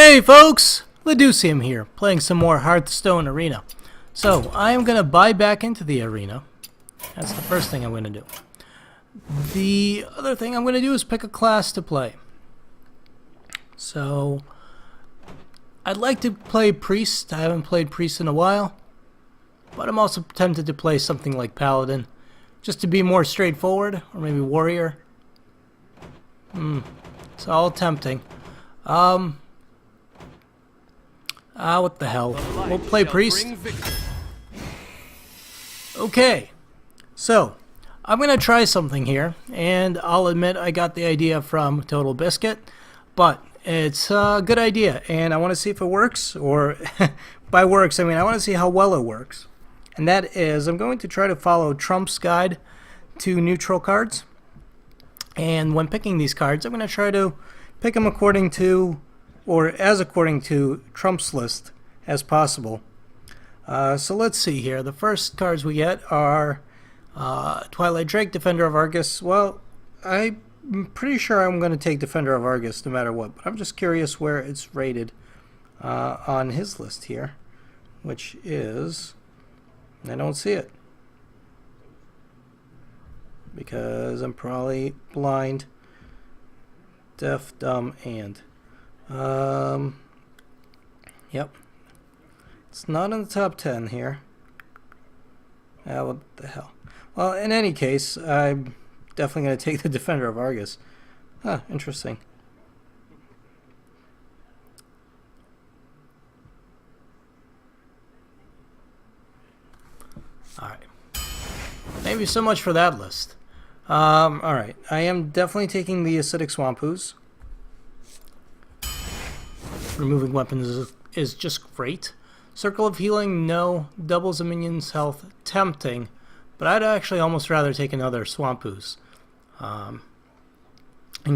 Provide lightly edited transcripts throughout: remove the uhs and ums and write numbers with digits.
Hey folks, Leducium here, playing some more Hearthstone Arena. So, I am going to buy back into the arena. That's the first thing I'm going to do. The other thing I'm going to do is pick a class to play. So, I'd like to play Priest. I haven't played Priest in a while. But I'm also tempted to play something like Paladin, just to be more straightforward, or maybe Warrior. It's all tempting. What the hell? We'll play Priest. Okay, so I'm gonna try something here, and I'll admit I got the idea from Total Biscuit, but it's a good idea, and I want to see if it works, or by works I mean I want to see how well it works. And that is, I'm going to try to follow Trump's guide to neutral cards, and when picking these cards, I'm going to try to pick them according to, or as according to Trump's list as possible. So let's see here. The first cards we get are Twilight Drake, Defender of Argus. Well, I'm pretty sure I'm going to take Defender of Argus no matter what, but I'm just curious where it's rated on his list here, which is, I don't see it because I'm probably blind, deaf, dumb, and yep, it's not in the top 10 here. What the hell? Well, in any case, I'm definitely going to take the Defender of Argus. Huh, interesting. Alright. Maybe so much for that list. Alright, I am definitely taking the Acidic Swamp Ooze. Removing weapons is just great. Circle of Healing, no. Doubles a minion's health, tempting. But I'd actually almost rather take another Swamp Ooze. And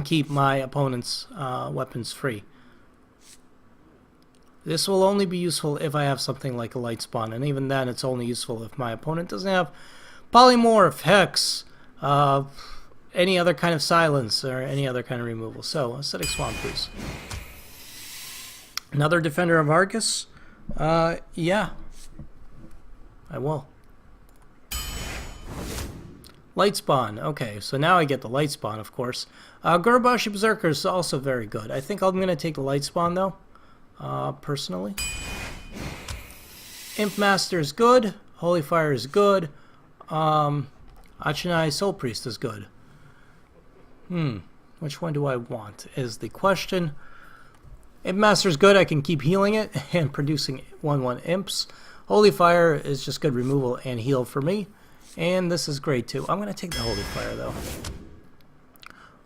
keep my opponent's weapons free. This will only be useful if I have something like a Light Spawn. And even then, it's only useful if my opponent doesn't have Polymorph, Hex, any other kind of silence, or any other kind of removal. So, Acidic Swamp Ooze. Another Defender of Argus? Yeah. I will. Light Spawn. Okay, so now I get the Light Spawn, of course. Gurubashi Berserker is also very good. I think I'm going to take the Light Spawn, though, personally. Imp Master is good. Holy Fire is good. Achinai Soul Priest is good. Which one do I want is the question. Imp Master's good, I can keep healing it and producing 1/1 imps. Holy Fire is just good removal and heal for me. And this is great too. I'm going to take the Holy Fire though.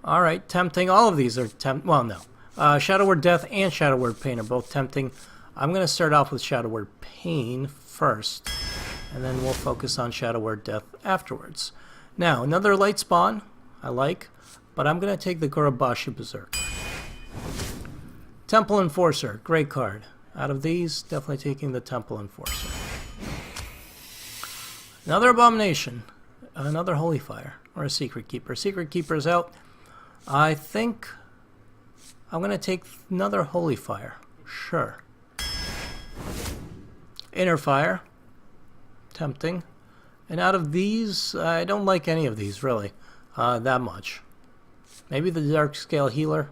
Alright, tempting. All of these are well, no. Shadow Word Death and Shadow Word Pain are both tempting. I'm going to start off with Shadow Word Pain first. And then we'll focus on Shadow Word Death afterwards. Now, another Light Spawn I like, but I'm going to take the Gurubashi Berserker. Temple Enforcer, great card. Out of these, definitely taking the Temple Enforcer. Another Abomination, another Holy Fire, or a Secret Keeper. Secret Keeper's out. I think I'm going to take another Holy Fire. Sure. Inner Fire, tempting. And out of these, I don't like any of these, really, that much. Maybe the Dark Scale Healer.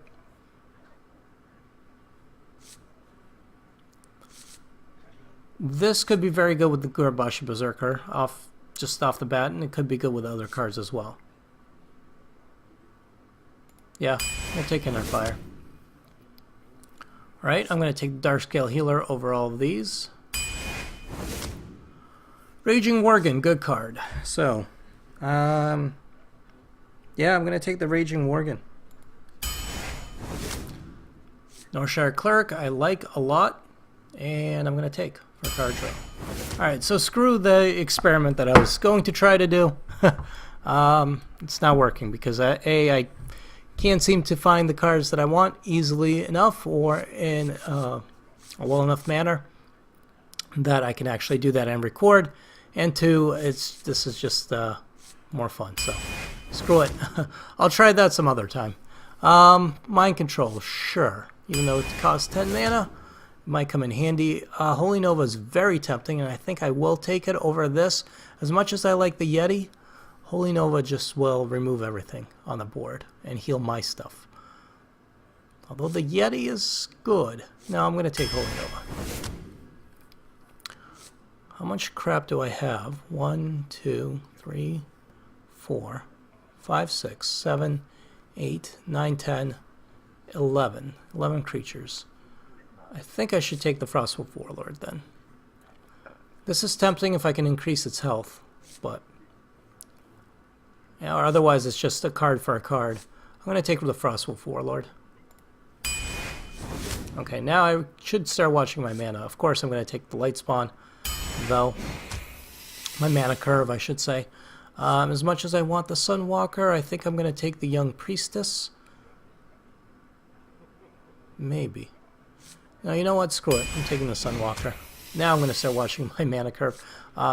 This could be very good with the Gurubashi Berserker just off the bat, and it could be good with other cards as well. Yeah, I'll take Inner Fire. Alright, I'm going to take the Dark Scale Healer over all of these. Raging Worgen, good card. So, yeah, I'm going to take the Raging Worgen. Northshire Cleric, I like a lot, and I'm going to take for card draw. Alright, so screw the experiment that I was going to try to do. It's not working because I can't seem to find the cards that I want easily enough or in a well enough manner that I can actually do that and record. And two, this is just more fun, so screw it. I'll try that some other time. Mind control, sure. even though it costs 10 mana. It might come in handy. Holy Nova is very tempting, and I think I will take it over this. As much as I like the Yeti, Holy Nova just will remove everything on the board and heal my stuff. Although the Yeti is good. No, I'm going to take Holy Nova. How much crap do I have? 1, 2, 3, 4, 5, 6, 7, 8, 9, 10, 11. 11 creatures. I think I should take the Frostwolf Warlord then. This is tempting if I can increase its health, but... yeah, or otherwise it's just a card for a card. I'm going to take the Frostwolf Warlord. Okay, now I should start watching my mana. Of course I'm going to take the Lightspawn, though. My mana curve, I should say. As much as I want the Sunwalker, I think I'm going to take the Young Priestess. Maybe. No, you know what? Screw it. I'm taking the Sunwalker. Now I'm going to start watching my mana curve.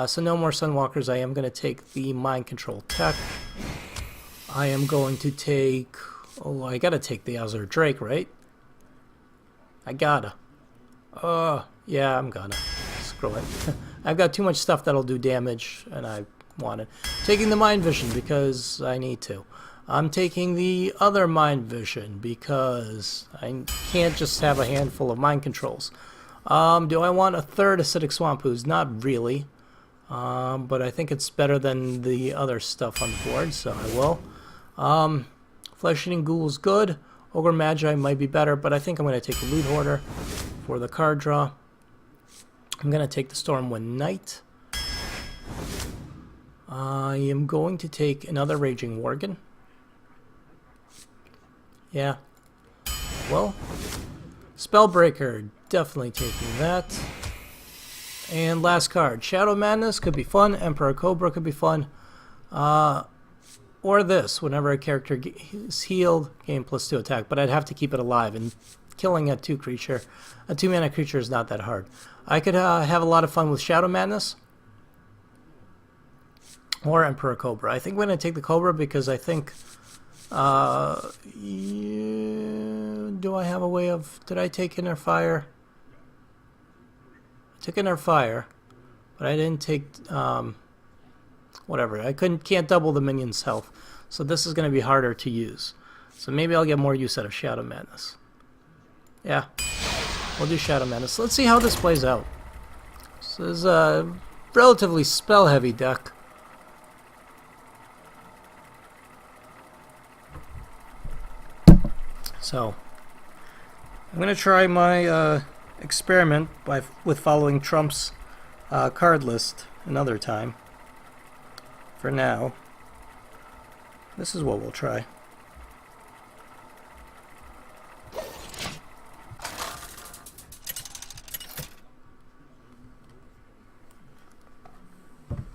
So no more Sunwalkers. I am going to take the Mind Control Tech. I am going to take... oh, I got to take the Azure Drake, right? I gotta. Yeah, I'm gonna. Screw it. I've got too much stuff that'll do damage, and I want it. Taking the Mind Vision because I need to. I'm taking the other Mind Vision because I can't just have a handful of mind controls. Do I want a third Acidic Swamp Ooze? Not really. But I think it's better than the other stuff on the board, so I will. Flesh-Eating Ghoul is good. Ogre Magi might be better, but I think I'm going to take the Loot Hoarder for the card draw. I'm going to take the Stormwind Knight. I am going to take another Raging Worgen. Yeah. Well, Spellbreaker, definitely taking that. And last card, Shadow Madness could be fun. Emperor Cobra could be fun. Or this, whenever a character is healed, gain +2 attack. But I'd have to keep it alive, and killing a 2-mana creature is not that hard. I could have a lot of fun with Shadow Madness. Or Emperor Cobra. I think we're going to take the Cobra because I think... do I have a way of... did I take Inner Fire? I took Inner Fire, but I didn't take... whatever. I can't double the minion's health, so this is going to be harder to use. So maybe I'll get more use out of Shadow Madness. Yeah, we'll do Shadow Madness. Let's see how this plays out. This is a relatively spell-heavy deck. So, I'm going to try my experiment with following Trump's card list another time. For now, this is what we'll try.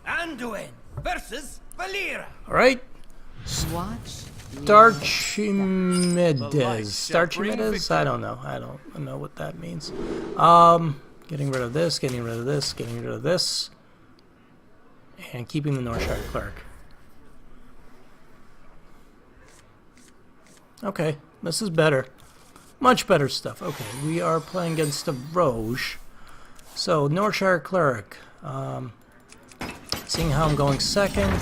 Anduin versus Valera. All right. Watch. Starchimedes. Starchimedes? I don't know. I don't know what that means. Getting rid of this, getting rid of this, getting rid of this. And keeping the Northshire Cleric. Okay, this is better. Much better stuff. Okay, we are playing against a Roche. So, Northshire Cleric. Seeing how I'm going second.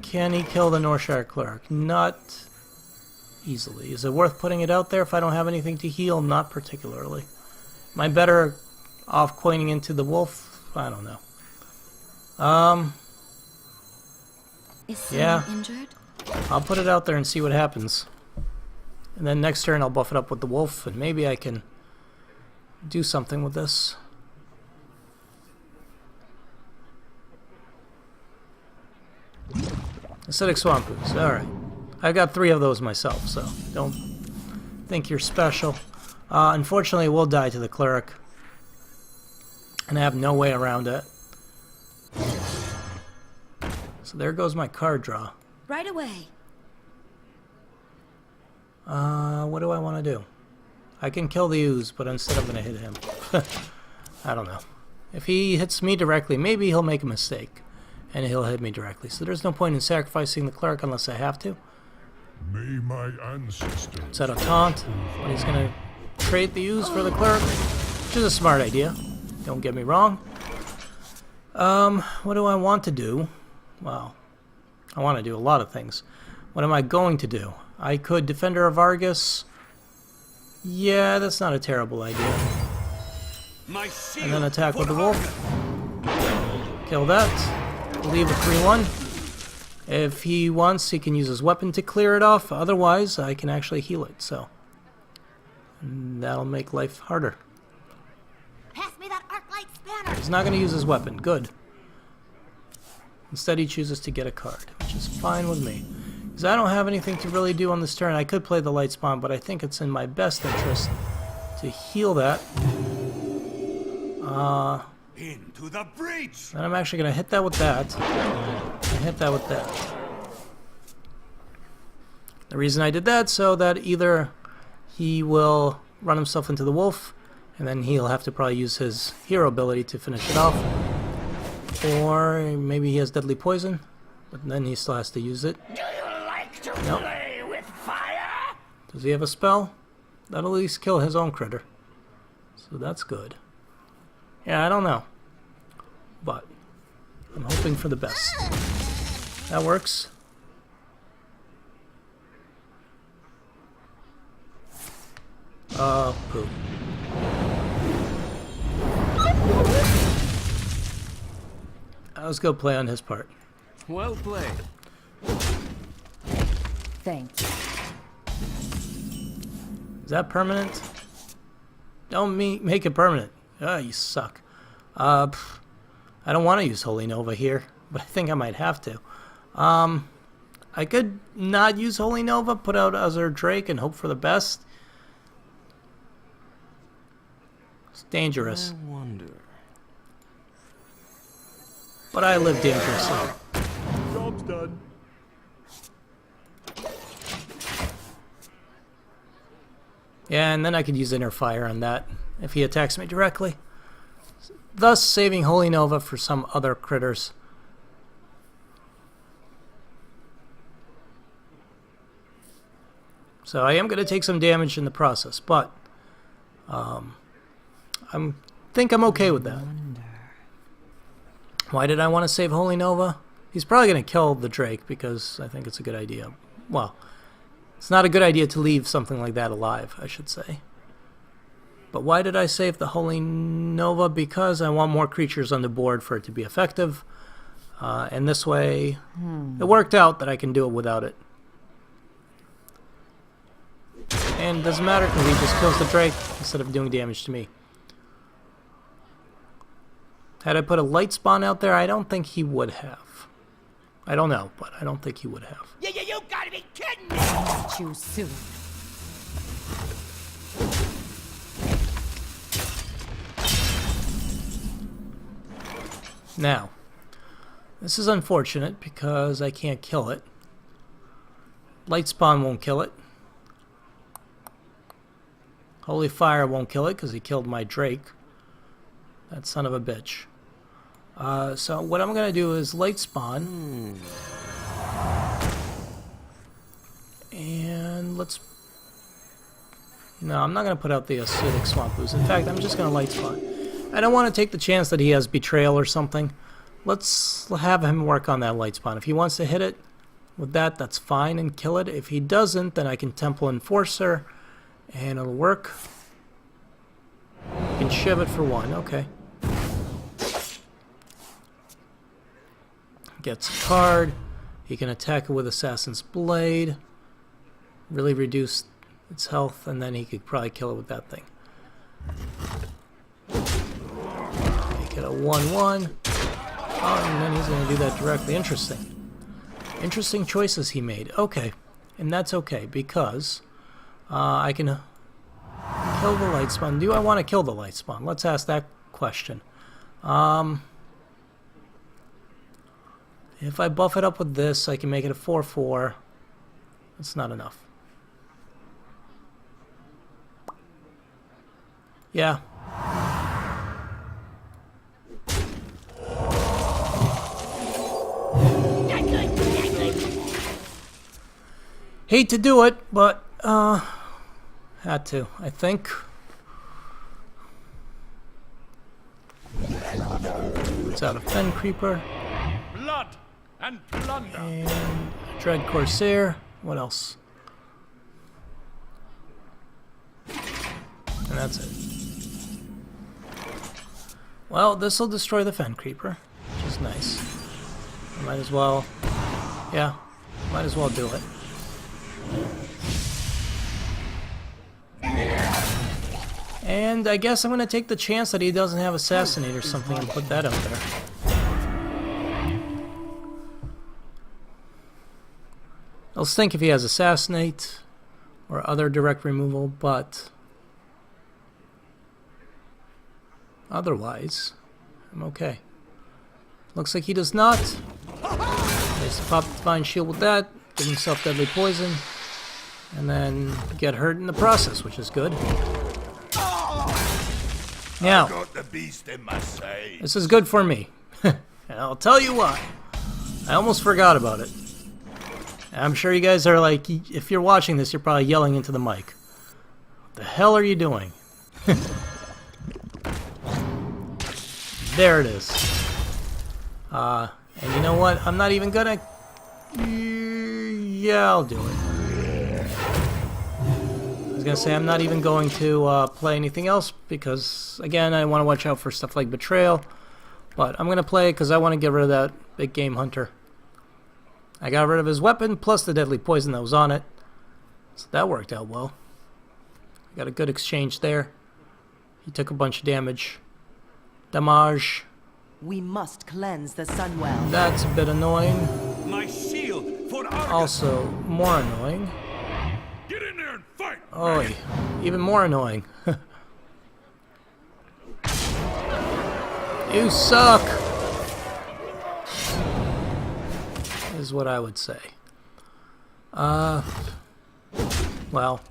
Can he kill the Northshire Cleric? Not easily. Is it worth putting it out there if I don't have anything to heal? Not particularly. Am I better off coining into the wolf? I don't know. Is someone injured? I'll put it out there and see what happens. And then next turn I'll buff it up with the wolf, and maybe I can do something with this. Acidic Swamp Ooze. Alright. I've got 3 of those myself, so don't think you're special. Unfortunately, we'll die to the Cleric. And I have no way around it. So there goes my card draw. Right away. What do I want to do? I can kill the ooze, but instead I'm going to hit him. I don't know. If he hits me directly, maybe he'll make a mistake. And he'll hit me directly. So there's no point in sacrificing the Cleric unless I have to. May my ancestors... Is that a taunt? But he's going to trait to use for the cleric, which is a smart idea. Don't get me wrong. What do I want to do? Well, I want to do a lot of things. What am I going to do? I could Defender of Argus. Yeah, that's not a terrible idea. And then attack with the wolf. Kill that. Leave a 3-1. If he wants, he can use his weapon to clear it off. Otherwise, I can actually heal it, so that'll make life harder. Pass me that arc light spanner. He's not going to use his weapon. Good. Instead, he chooses to get a card, which is fine with me. Because I don't have anything to really do on this turn. I could play the light spawn, but I think it's in my best interest to heal that. Into the breach. And I'm actually going to hit that with that. And hit that with that. The reason I did that, so that either he will run himself into the wolf, and then he'll have to probably use his hero ability to finish it off. Or maybe he has deadly poison, but then he still has to use it. Do you like to play with fire? Does he have a spell? That'll at least kill his own critter. So that's good. Yeah, I don't know. But I'm hoping for the best. That works. Poop. Let's go play on his part. Well played. Thank you. Is that permanent? Don't make it permanent. Oh, you suck. I don't want to use Holy Nova here, but I think I might have to. I could not use Holy Nova, put out Azure Drake, and hope for the best. It's dangerous. I wonder. But I live dangerously. Job's done. Yeah, and then I could use Inner Fire on that if he attacks me directly. Thus saving Holy Nova for some other critters. So I am going to take some damage in the process, but I think I'm okay with that. Why did I want to save Holy Nova? He's probably going to kill the Drake because I think it's a good idea. Well, it's not a good idea to leave something like that alive, I should say. But why did I save the Holy Nova? Because I want more creatures on the board for it to be effective. And this way, it worked out that I can do it without it. And it doesn't matter because he just kills the Drake instead of doing damage to me. Had I put a light spawn out there, I don't think he would have. I don't know, but I don't think he would have. You gotta be kidding me! Too soon. Now, this is unfortunate because I can't kill it. Light spawn won't kill it. Holy Fire won't kill it because he killed my Drake. That son of a bitch. So what I'm going to do is light spawn. And let's... No, I'm not going to put out the acidic swamp ooze. In fact, I'm just going to light spawn. I don't want to take the chance that he has betrayal or something. Let's have him work on that light spawn. If he wants to hit it with that, that's fine and kill it. If he doesn't, then I can Temple Enforcer and it'll work. You can shiv it for 1. Okay. Gets a card. He can attack it with Assassin's Blade. Really reduce its health, and then he could probably kill it with that thing. Make it a 1/1. Oh, and then he's going to do that directly. Interesting. Interesting choices he made. Okay. And that's okay, because I can kill the light spawn. Do I want to kill the light spawn? Let's ask that question. If I buff it up with this, I can make it a 4/4. That's not enough. Yeah. Hate to do it, but had to, I think. Puts out a Fen Creeper. Blood and plunder. And Dread Corsair. What else? And that's it. Well, this will destroy the Fen Creeper, which is nice. I might as well... Yeah, might as well do it. And I guess I'm going to take the chance that he doesn't have Assassinate or something and put that up there. I'll think if he has Assassinate or other direct removal, but otherwise, I'm okay. Looks like he does not. Nice to pop Divine Shield with that, give himself Deadly Poison, and then get hurt in the process, which is good. Now, Got the beast in my sight. this is good for me. And I'll tell you why. I almost forgot about it. I'm sure you guys are like, if you're watching this, you're probably yelling into the mic. What the hell are you doing? There it is. And you know what? I'm not even gonna... Yeah, I'll do it. I was gonna say I'm not even going to play anything else because, again, I want to watch out for stuff like Betrayal. But I'm gonna play it because I want to get rid of that big game hunter. I got rid of his weapon plus the deadly poison that was on it. So that worked out well. Got a good exchange there. He took a bunch of damage. Damage. We must cleanse the Sunwell. That's a bit annoying. My shield for Argus. Also, more annoying. Get in there and fight. Oh, even more annoying. You suck! Is what I would say. Well,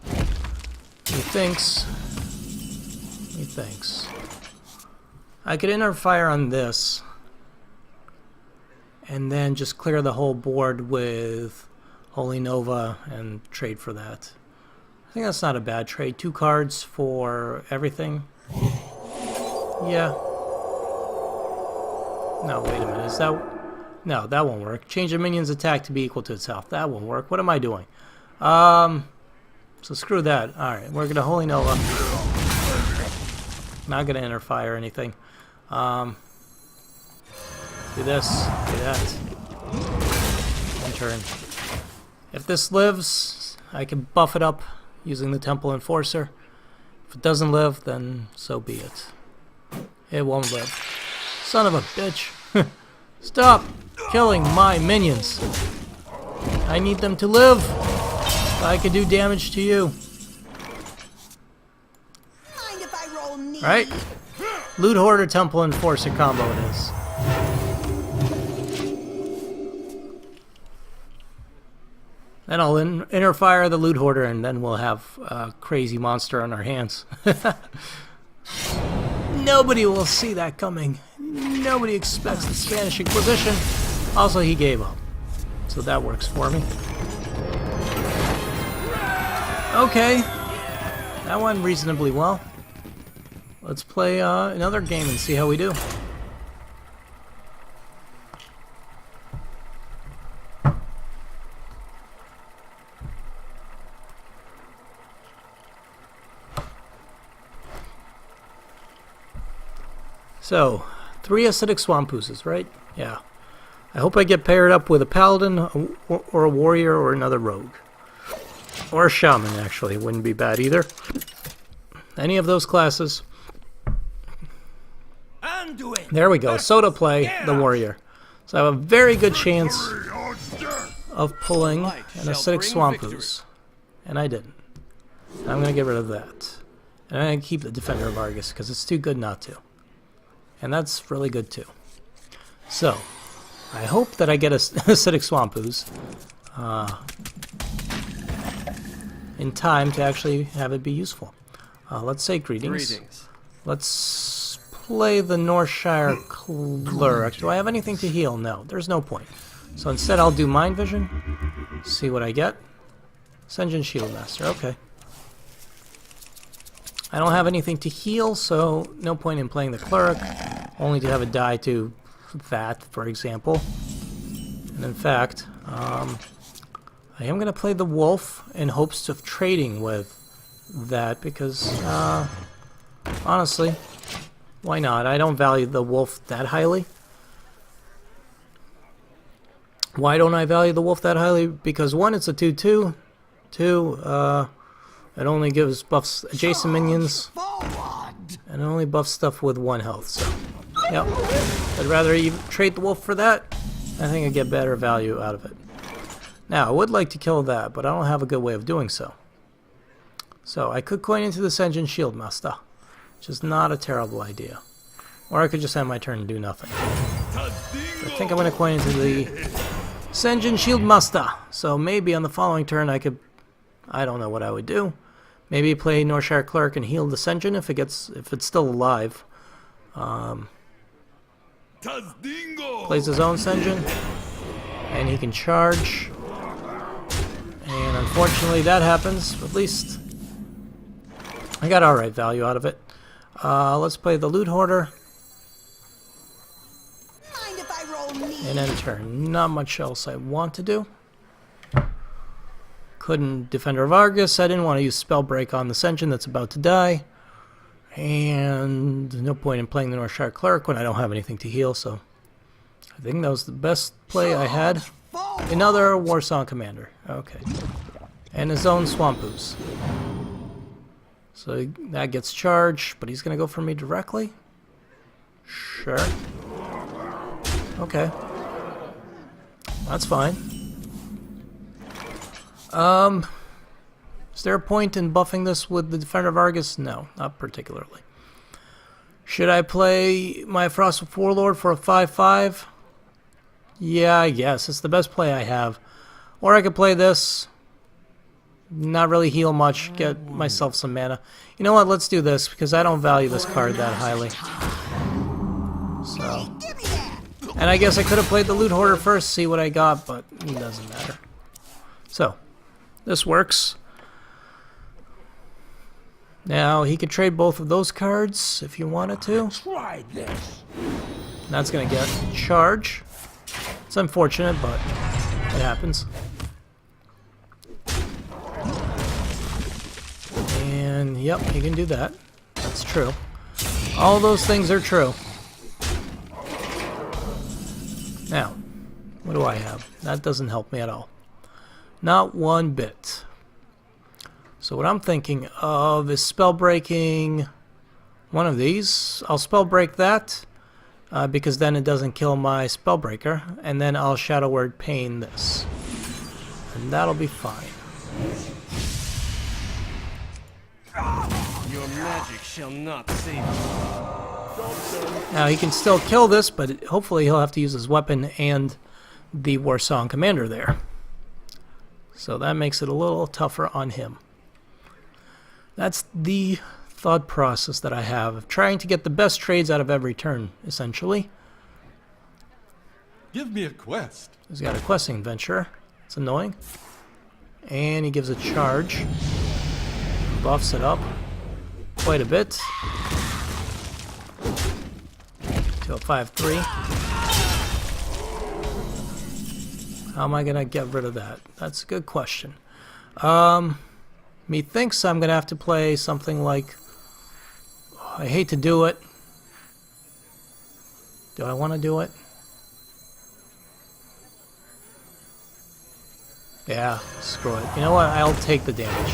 he thinks. I could enter fire on this, and then just clear the whole board with Holy Nova and trade for that. I think that's not a bad trade. 2 cards for everything. Yeah. No, wait a minute. Is that... No, that won't work. Change a minion's attack to be equal to its health. That won't work. What am I doing? So screw that. Alright, we're going to Holy Nova. Not going to enter fire or anything. Do this. Do that. End turn. If this lives, I can buff it up using the Temple Enforcer. If it doesn't live, then so be it. It won't live. Son of a bitch. Stop killing my minions. I need them to live. I can do damage to you. Mind if I roll knee? Right? Loot Hoarder, Temple Enforcer combo it is. Then I'll inner fire the Loot Hoarder, and then we'll have a crazy monster on our hands. Nobody will see that coming. Nobody expects the Spanish Inquisition. Also, he gave up. So that works for me. Okay. That went reasonably well. Let's play another game and see how we do. So, 3 acidic swamp oozes, right? Yeah. I hope I get paired up with a paladin or a warrior or another rogue. Or a shaman, actually. Wouldn't be bad either. Any of those classes. There we go. Soda play, the warrior. So I have a very good chance of pulling an acidic swamp ooze. And I didn't. I'm going to get rid of that. And I'm going to keep the Defender of Argus because it's too good not to. And that's really good too. So, I hope that I get a acidic swamp ooze in time to actually have it be useful. Let's say greetings. Let's play the Northshire Cleric. Do I have anything to heal? No, there's no point. So instead I'll do Mind Vision, see what I get. Ascension Shieldmaster, okay. I don't have anything to heal, so no point in playing the Cleric. only to have it die to that, for example. And in fact, I am going to play the wolf in hopes of trading with that because, honestly, why not? I don't value the wolf that highly. Why don't I value the wolf that highly? Because one, it's a 2/2. Two, it only gives buffs adjacent minions, and it only buffs stuff with 1 health. So, yep, I'd rather even trade the wolf for that. I think I'd get better value out of it. Now, I would like to kill that, but I don't have a good way of doing so. So, I could coin into this engine shield master, which is not a terrible idea. Or I could just end my turn and do nothing. I think I'm going to coin into the Senjin Shield Master. So maybe on the following turn I could, I don't know what I would do. Maybe play Northshire Cleric and heal the Senjin if it's still alive. Plays his own Senjin, and he can charge. And unfortunately that happens. At least I got alright value out of it. Let's play the Loot Hoarder. And enter. Not much else I want to do. Couldn't Defender of Argus. I didn't want to use Spell Break on the Senjin that's about to die. And no point in playing the Northshire Cleric when I don't have anything to heal, so I think that was the best play I had. Another Warsong Commander. Okay. And his own Swampoos. So that gets charged, but he's going to go for me directly? Sure. Okay. That's fine. Is there a point in buffing this with the Defender of Argus? No, not particularly. Should I play my Frostwolf Warlord for a 5/5? Yeah, I guess. It's the best play I have. Or I could play this, not really heal much, get myself some mana. You know what, let's do this, because I don't value this card that highly. So... And I guess I could have played the Loot Hoarder first, see what I got, but it doesn't matter. So, this works. Now, he could trade both of those cards if you wanted to. Try this. That's going to get charge. It's unfortunate, but it happens. And, yep, he can do that. That's true. All those things are true. Now, what do I have? That doesn't help me at all. Not one bit. So what I'm thinking of is spell breaking one of these. I'll spell break that because then it doesn't kill my spell breaker, and then I'll Shadow Word Pain this, and that'll be fine. Your magic shall not save you. Now he can still kill this, but hopefully he'll have to use his weapon and the Warsong Commander there. So that makes it a little tougher on him. That's the thought process that I have of trying to get the best trades out of every turn, essentially. Give me a quest. He's got a questing adventure. It's annoying. And he gives a charge. Buffs it up quite a bit. To a 5/3. How am I gonna get rid of that? That's a good question. Methinks I'm gonna have to play something like, I hate to do it. Do I want to do it? Yeah, screw it. You know what? I'll take the damage.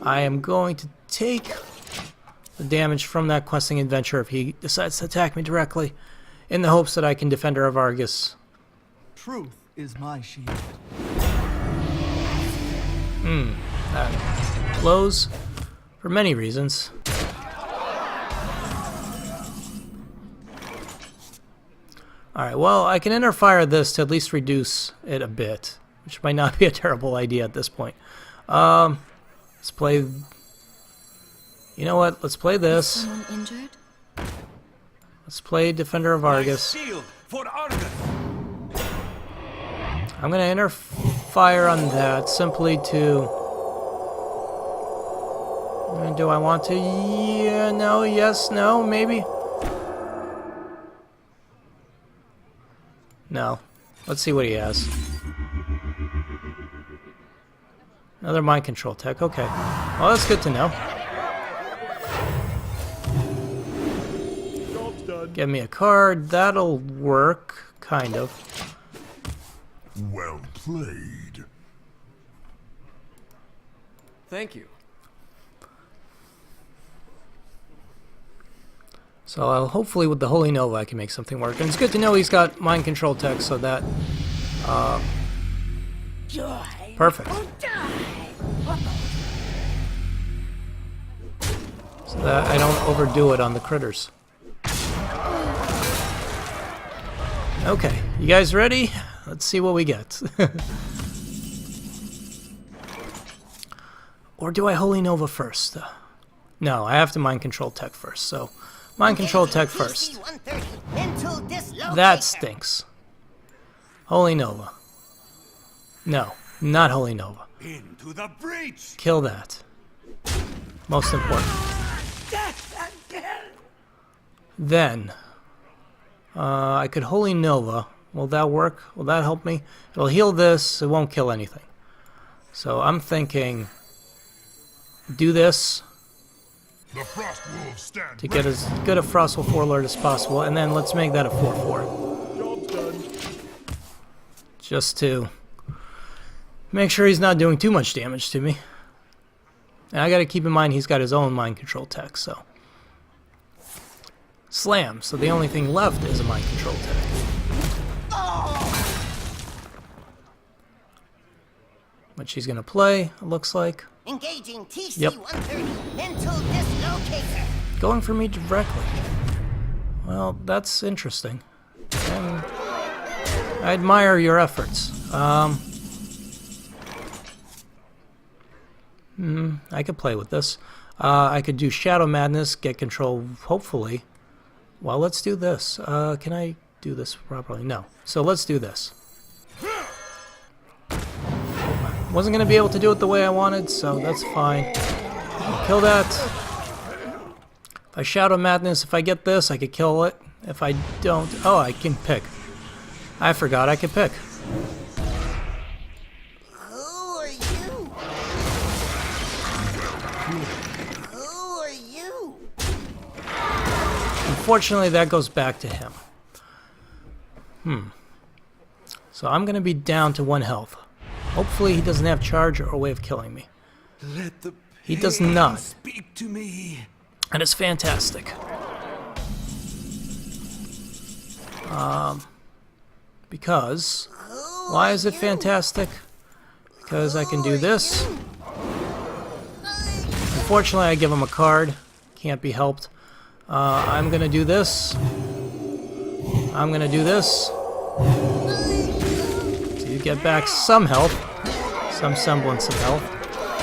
I am going to take the damage from that questing adventure if he decides to attack me directly, in the hopes that I can Defender of Argus. Truth is my shield. That blows for many reasons. Alright, well, I can interfire this to at least reduce it a bit, which might not be a terrible idea at this point. Let's play... You know what? Let's play this. Someone injured? Let's play Defender of Argus. Shield for Argus. I'm going to interfere on that simply to... Do I want to? Yeah, no, yes, no, maybe. No. Let's see what he has. Another mind control tech. Okay. Well, that's good to know. Give me a card. That'll work. Kind of. Well played. Thank you. So hopefully with the Holy Nova I can make something work. And it's good to know he's got mind control tech, so that... perfect. So that I don't overdo it on the critters. Okay, you guys ready? Let's see what we get. Or do I Holy Nova first? No, I have to mind control tech first, so... Mind control tech first. That stinks. Holy Nova. No, not Holy Nova. Into the breach. Kill that. Most important. Then, I could Holy Nova. Will that work? Will that help me? It'll heal this. It won't kill anything. So I'm thinking, do this. The Frost Wolves stand To get as good a Frostwolf Warlord as possible, and then let's make that a 4/4. Job's done. Just to make sure he's not doing too much damage to me. And I gotta keep in mind he's got his own mind control tech, so. Slam, so the only thing left is a mind control tech. Which he's gonna play, it looks like. Engaging TC-130 Yep. into dislocator. Going for me directly. Well, that's interesting. And I admire your efforts. I could play with this. I could do Shadow Madness, get control, hopefully. Well, let's do this. Can I do this properly? No. So let's do this. Wasn't going to be able to do it the way I wanted, so that's fine. Kill that. If I Shadow Madness, if I get this, I could kill it. If I don't... Oh, I can pick. I forgot I could pick. Who are you? Who are you? Unfortunately, that goes back to him. So I'm going to be down to 1 health. Hopefully he doesn't have charge or a way of killing me. Let the He does not. speak to me. And it's fantastic. Because... Why is it fantastic? Because I can do this. Unfortunately, I give him a card. Can't be helped. I'm going to do this. I'm going to do this. So you get back some health. Some semblance of health.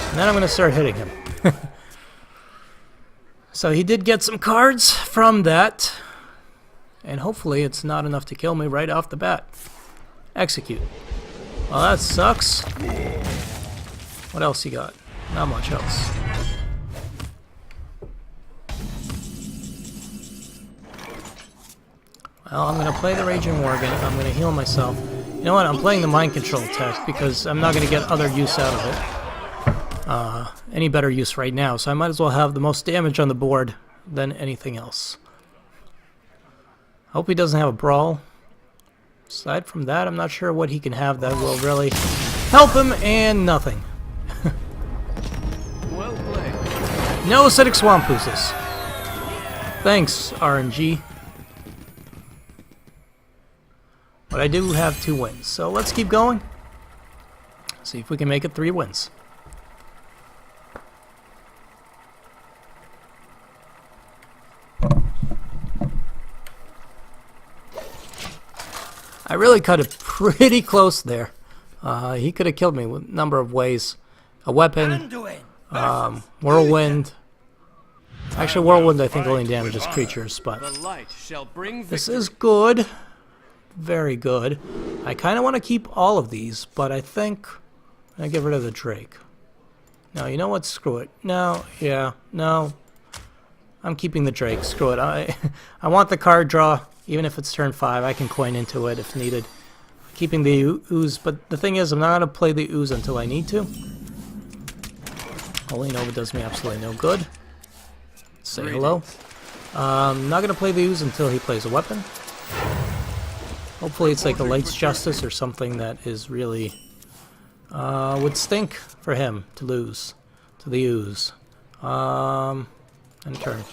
And then I'm going to start hitting him. So he did get some cards from that. And hopefully it's not enough to kill me right off the bat. Execute. Well, that sucks. What else you got? Not much else. Well, I'm going to play the Raging Worgen. I'm going to heal myself. You know what? I'm playing the Mind Control tech because I'm not going to get other use out of it. Any better use right now, so I might as well have the most damage on the board than anything else. Hope he doesn't have a Brawl. Aside from that, I'm not sure what he can have that will really help him, and nothing. Well played. No acidic swamp oozes. Thanks, RNG. But I do have 2 wins, so let's keep going. See if we can make it 3 wins. I really cut it pretty close there. He could have killed me with a number of ways. A weapon, whirlwind. Actually, whirlwind I think only damages creatures, but The light shall bring this victory. is good. Very good. I kind of want to keep all of these, but I think I get rid of the Drake. No, you know what? Screw it. No, yeah, no. I'm keeping the Drake. Screw it. I want the card draw, even if it's turn 5. I can coin into it if needed. Keeping the ooze, but the thing is, I'm not going to play the ooze until I need to. Holy Nova does me absolutely no good. Say hello. I'm not going to play the ooze until he plays a weapon. Hopefully it's like a Light's Justice or something that is really... would stink for him to lose to the ooze. And turn.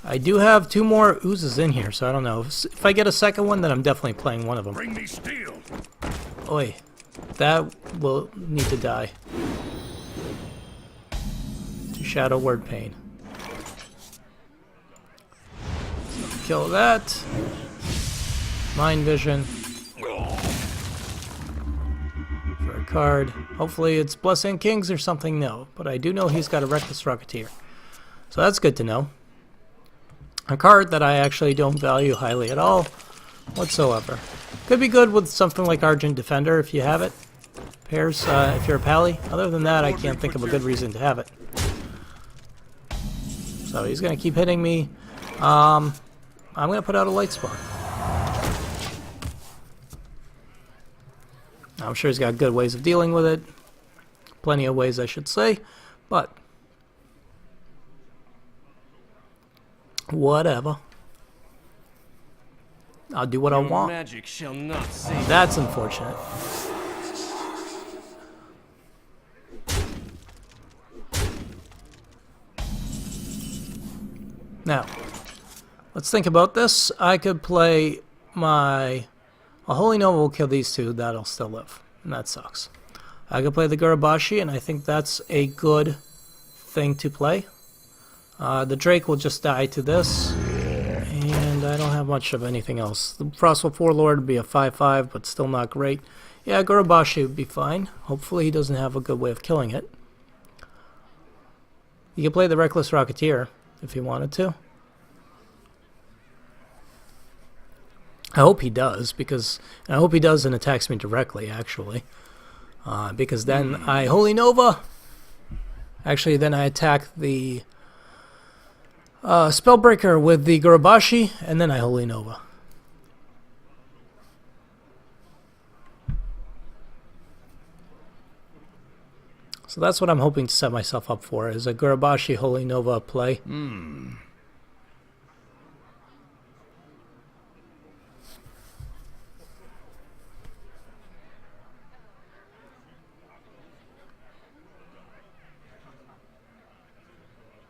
I do have 2 more oozes in here, so I don't know. If I get a second one, then I'm definitely playing one of them. Bring me steel. Oi. That will need to die. To Shadow Word Pain. Kill that. Mind Vision. For a card. Hopefully it's Blessing Kings or something, no. But I do know he's got a Reckless Rocketeer. So that's good to know. A card that I actually don't value highly at all whatsoever. Could be good with something like Argent Defender if you have it. Pairs, if you're a pally. Other than that, I can't think of a good reason to have it. So he's going to keep hitting me. I'm going to put out a Light Spawn. I'm sure he's got good ways of dealing with it. Plenty of ways, I should say. But... whatever. I'll do what I want. Magic shall not save. That's unfortunate. Now, let's think about this. I could play my... a Holy Nova will kill these 2. That'll still live. And that sucks. I could play the Gurabashi, and I think that's a good thing to play. The Drake will just die to this, and I don't have much of anything else. The Frostwolf Warlord would be a 5/5, but still not great. Yeah, Gurabashi would be fine. Hopefully he doesn't have a good way of killing it. You can play the Reckless Rocketeer if you wanted to. I hope he does, because I hope he does and attacks me directly, actually. Because then I Holy Nova. Actually, then I attack the Spellbreaker with the Gurabashi, and then I Holy Nova. So that's what I'm hoping to set myself up for, is a Gurabashi Holy Nova play.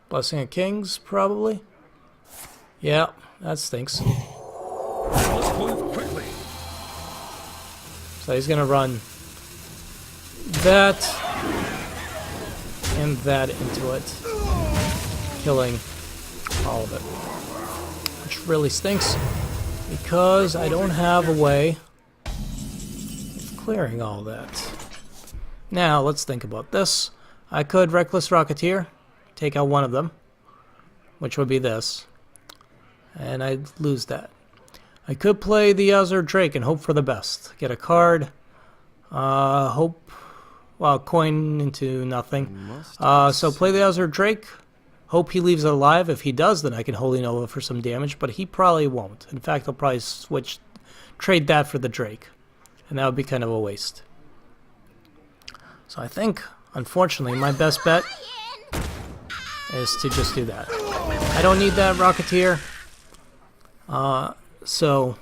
Blessing of Kings, probably. Yeah, that stinks. Let's move quickly. So he's gonna run that and that into it, killing all of it. Which really stinks, because I don't have a way of clearing all that. Now, let's think about this. I could Reckless Rocketeer, take out one of them, which would be this, and I'd lose that. I could play the Azure Drake and hope for the best. Get a card, hope, well, coin into nothing. So play the Azure Drake, hope he leaves it alive. If he does, then I can Holy Nova for some damage, but he probably won't. In fact, I'll probably trade that for the Drake, and that would be kind of a waste. So I think, unfortunately, my best bet is to just do that. I don't need that Rocketeer. So,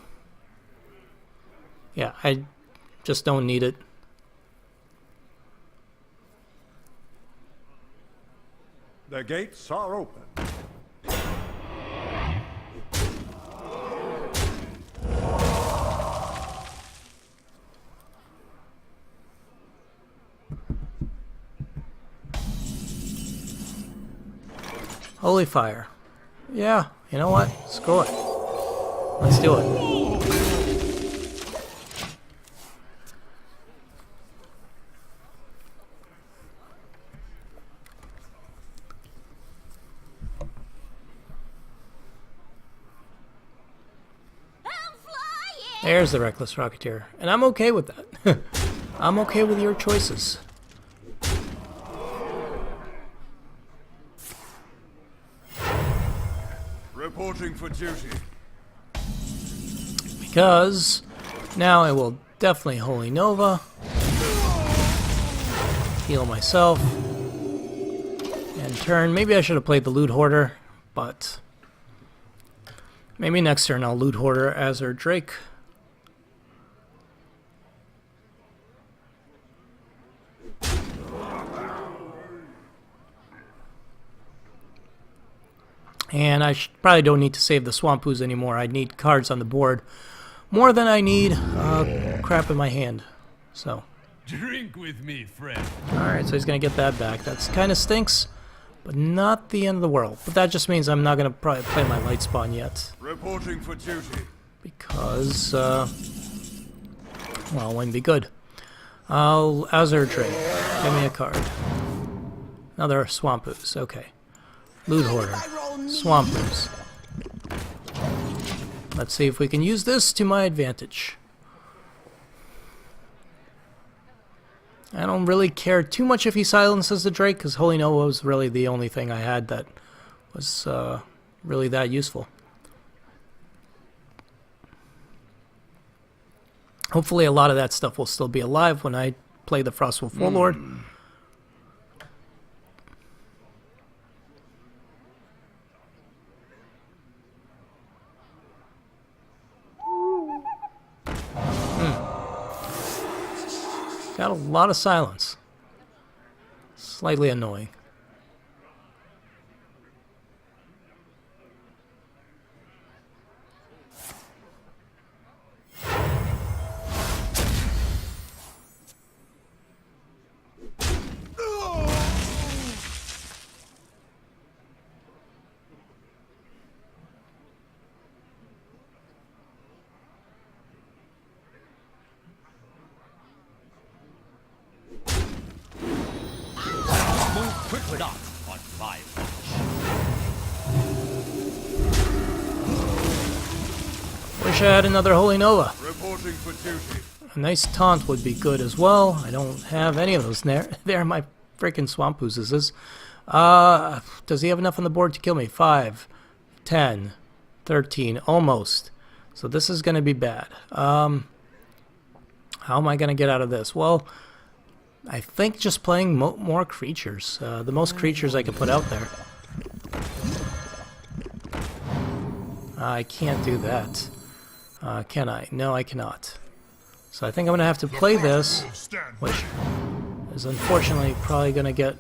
yeah, I just don't need it. The gates are open. Holy Fire. Yeah, you know what? Screw it. Let's do it. There's the Reckless Rocketeer. And I'm okay with that. I'm okay with your choices. Reporting for duty. Because now I will definitely Holy Nova. Heal myself. And turn. Maybe I should have played the Loot Hoarder, but maybe next turn I'll Loot Hoarder Azure Drake. And I probably don't need to save the Swamp Ooze anymore. I need cards on the board more than I need crap in my hand. So, Drink with me, friend. alright, so he's going to get that back. That's kind of stinks, but not the end of the world. But that just means I'm not going to probably play my Light Spawn yet. Reporting for duty. Because, well, it wouldn't be good. I'll Azure Drake. Give me a card. Another Swamp Ooze. Okay. Loot Hoarder. Swamp Ooze. Let's see if we can use this to my advantage. I don't really care too much if he silences the Drake, because Holy Nova was really the only thing I had that was really that useful. Hopefully a lot of that stuff will still be alive when I play the Frostwolf Warlord. Got a lot of silence. Slightly annoying. Quickly. Not on my watch. Wish I had another Holy Nova. Reporting for duty. A nice taunt would be good as well. I don't have any of those there. There my freaking Swamp Oozes is. Does he have enough on the board to kill me? 5, 10, 13, almost. So this is going to be bad. How am I going to get out of this? Well, I think just playing more creatures. The most creatures I can put out there. I can't do that. Can I? No, I cannot. So I think I'm going to have to play this, which is unfortunately probably going to get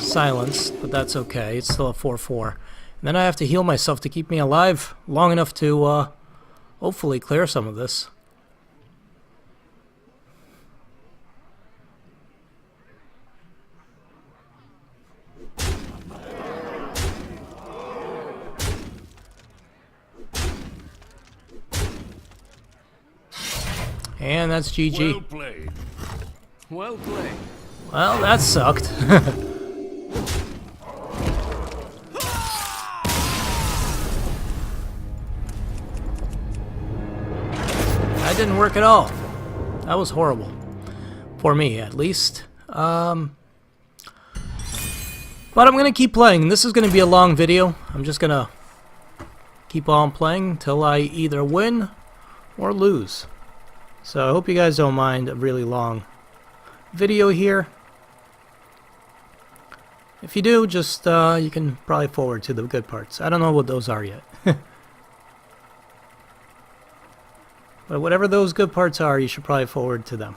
silenced, but that's okay. It's still a 4-4. And then I have to heal myself to keep me alive long enough to hopefully clear some of this. And that's GG. Well played. Well played. Well, that sucked. That didn't work at all. That was horrible. For me, at least. But I'm going to keep playing. This is going to be a long video. I'm just going to keep on playing till I either win or lose. So I hope you guys don't mind a really long video here. If you do, just you can probably forward to the good parts. I don't know what those are yet. But whatever those good parts are, you should probably forward to them.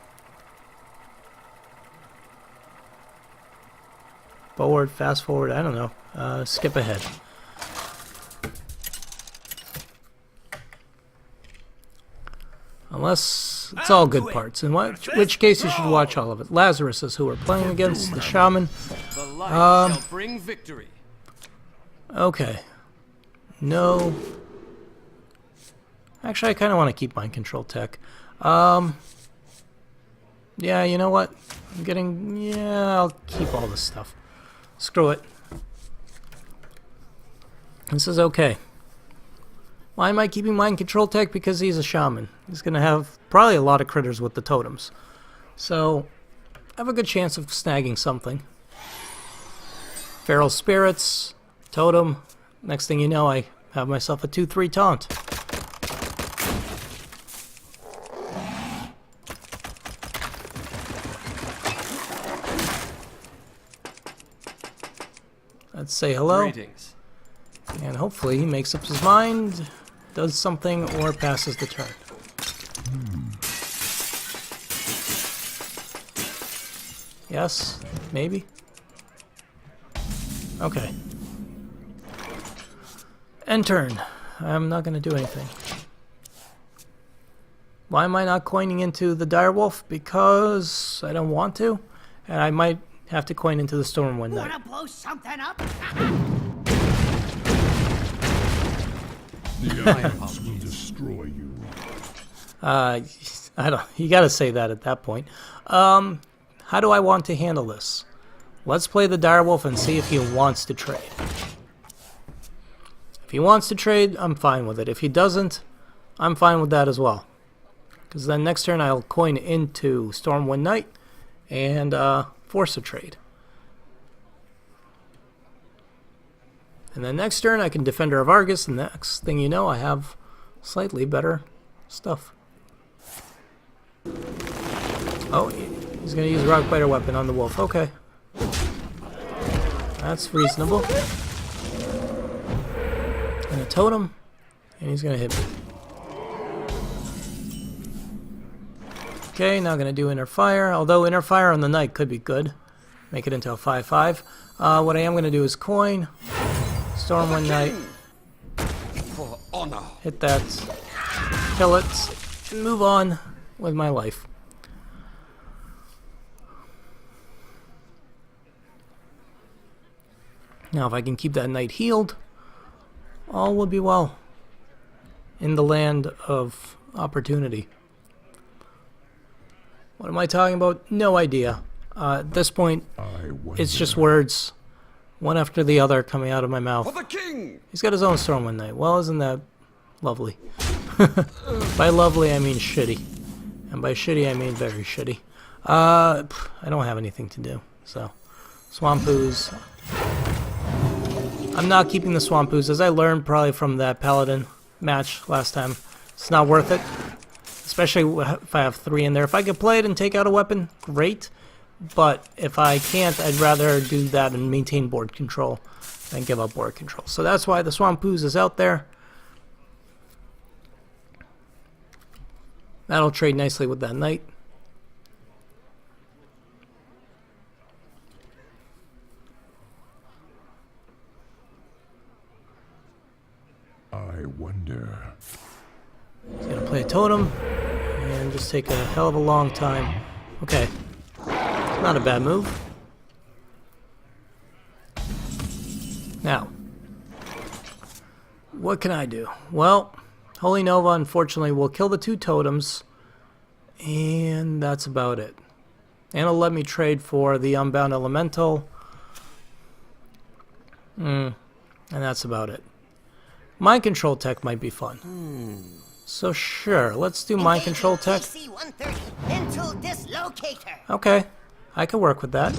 Forward, fast forward, I don't know. Skip ahead. Unless it's all good parts, in which case you should watch all of it. Lazarus is who we're playing against, the shaman. The light shall bring victory. Okay. No. Actually, I kind of want to keep mind control tech. Yeah, you know what? I'm getting... Yeah, I'll keep all this stuff. Screw it. This is okay. Why am I keeping mind control tech? Because he's a shaman. He's going to have probably a lot of critters with the totems. So, I have a good chance of snagging something. Feral spirits, totem, Next thing you know, I have myself a 2-3 taunt. Let's say hello. Greetings. And hopefully he makes up his mind, does something, or passes the turn. Yes? Maybe? Okay. End turn. I'm not going to do anything. Why am I not coining into the Direwolf? Because I don't want to. And I might have to coin into the Stormwind Knight. Wanna blow something up? The Isles will destroy you. I don't. You gotta say that at that point. How do I want to handle this? Let's play the Direwolf and see if he wants to trade. If he wants to trade, I'm fine with it. If he doesn't, I'm fine with that as well. Because then next turn I'll coin into Stormwind Knight and force a trade. And then next turn I can Defender of Argus, and next thing you know I have slightly better stuff. Oh, he's going to use Rock Biter Weapon on the wolf. Okay. That's reasonable. And a totem, and he's going to hit me. Okay, now going to do Inner Fire, although Inner Fire on the Knight could be good. Make it into a 5/5. What I am going to do is coin, Stormwind Knight, For honor. hit that, kill it, and move on with my life. Now if I can keep that knight healed, all will be well in the land of opportunity. What am I talking about? No idea. At this point, it's just words, one after the other, coming out of my mouth. For the king! He's got his own Stormwind Knight. Well, isn't that lovely? By lovely, I mean shitty. And by shitty, I mean very shitty. I don't have anything to do, so. Swampoos. I'm not keeping the Swampoos, as I learned probably from that Paladin match last time. It's not worth it. Especially if I have 3 in there. If I could play it and take out a weapon, great. But if I can't, I'd rather do that and maintain board control than give up board control. So that's why the Swampoos is out there. That'll trade nicely with that knight. I wonder. He's gonna play a totem and just take a hell of a long time. Okay. Not a bad move. Now, what can I do? Well, Holy Nova unfortunately will kill the 2 totems, and that's about it. And it'll let me trade for the Unbound Elemental. And that's about it. Mind Control Tech might be fun. So sure, let's do Mind Control Tech. Mental dislocator. Okay, I can work with that.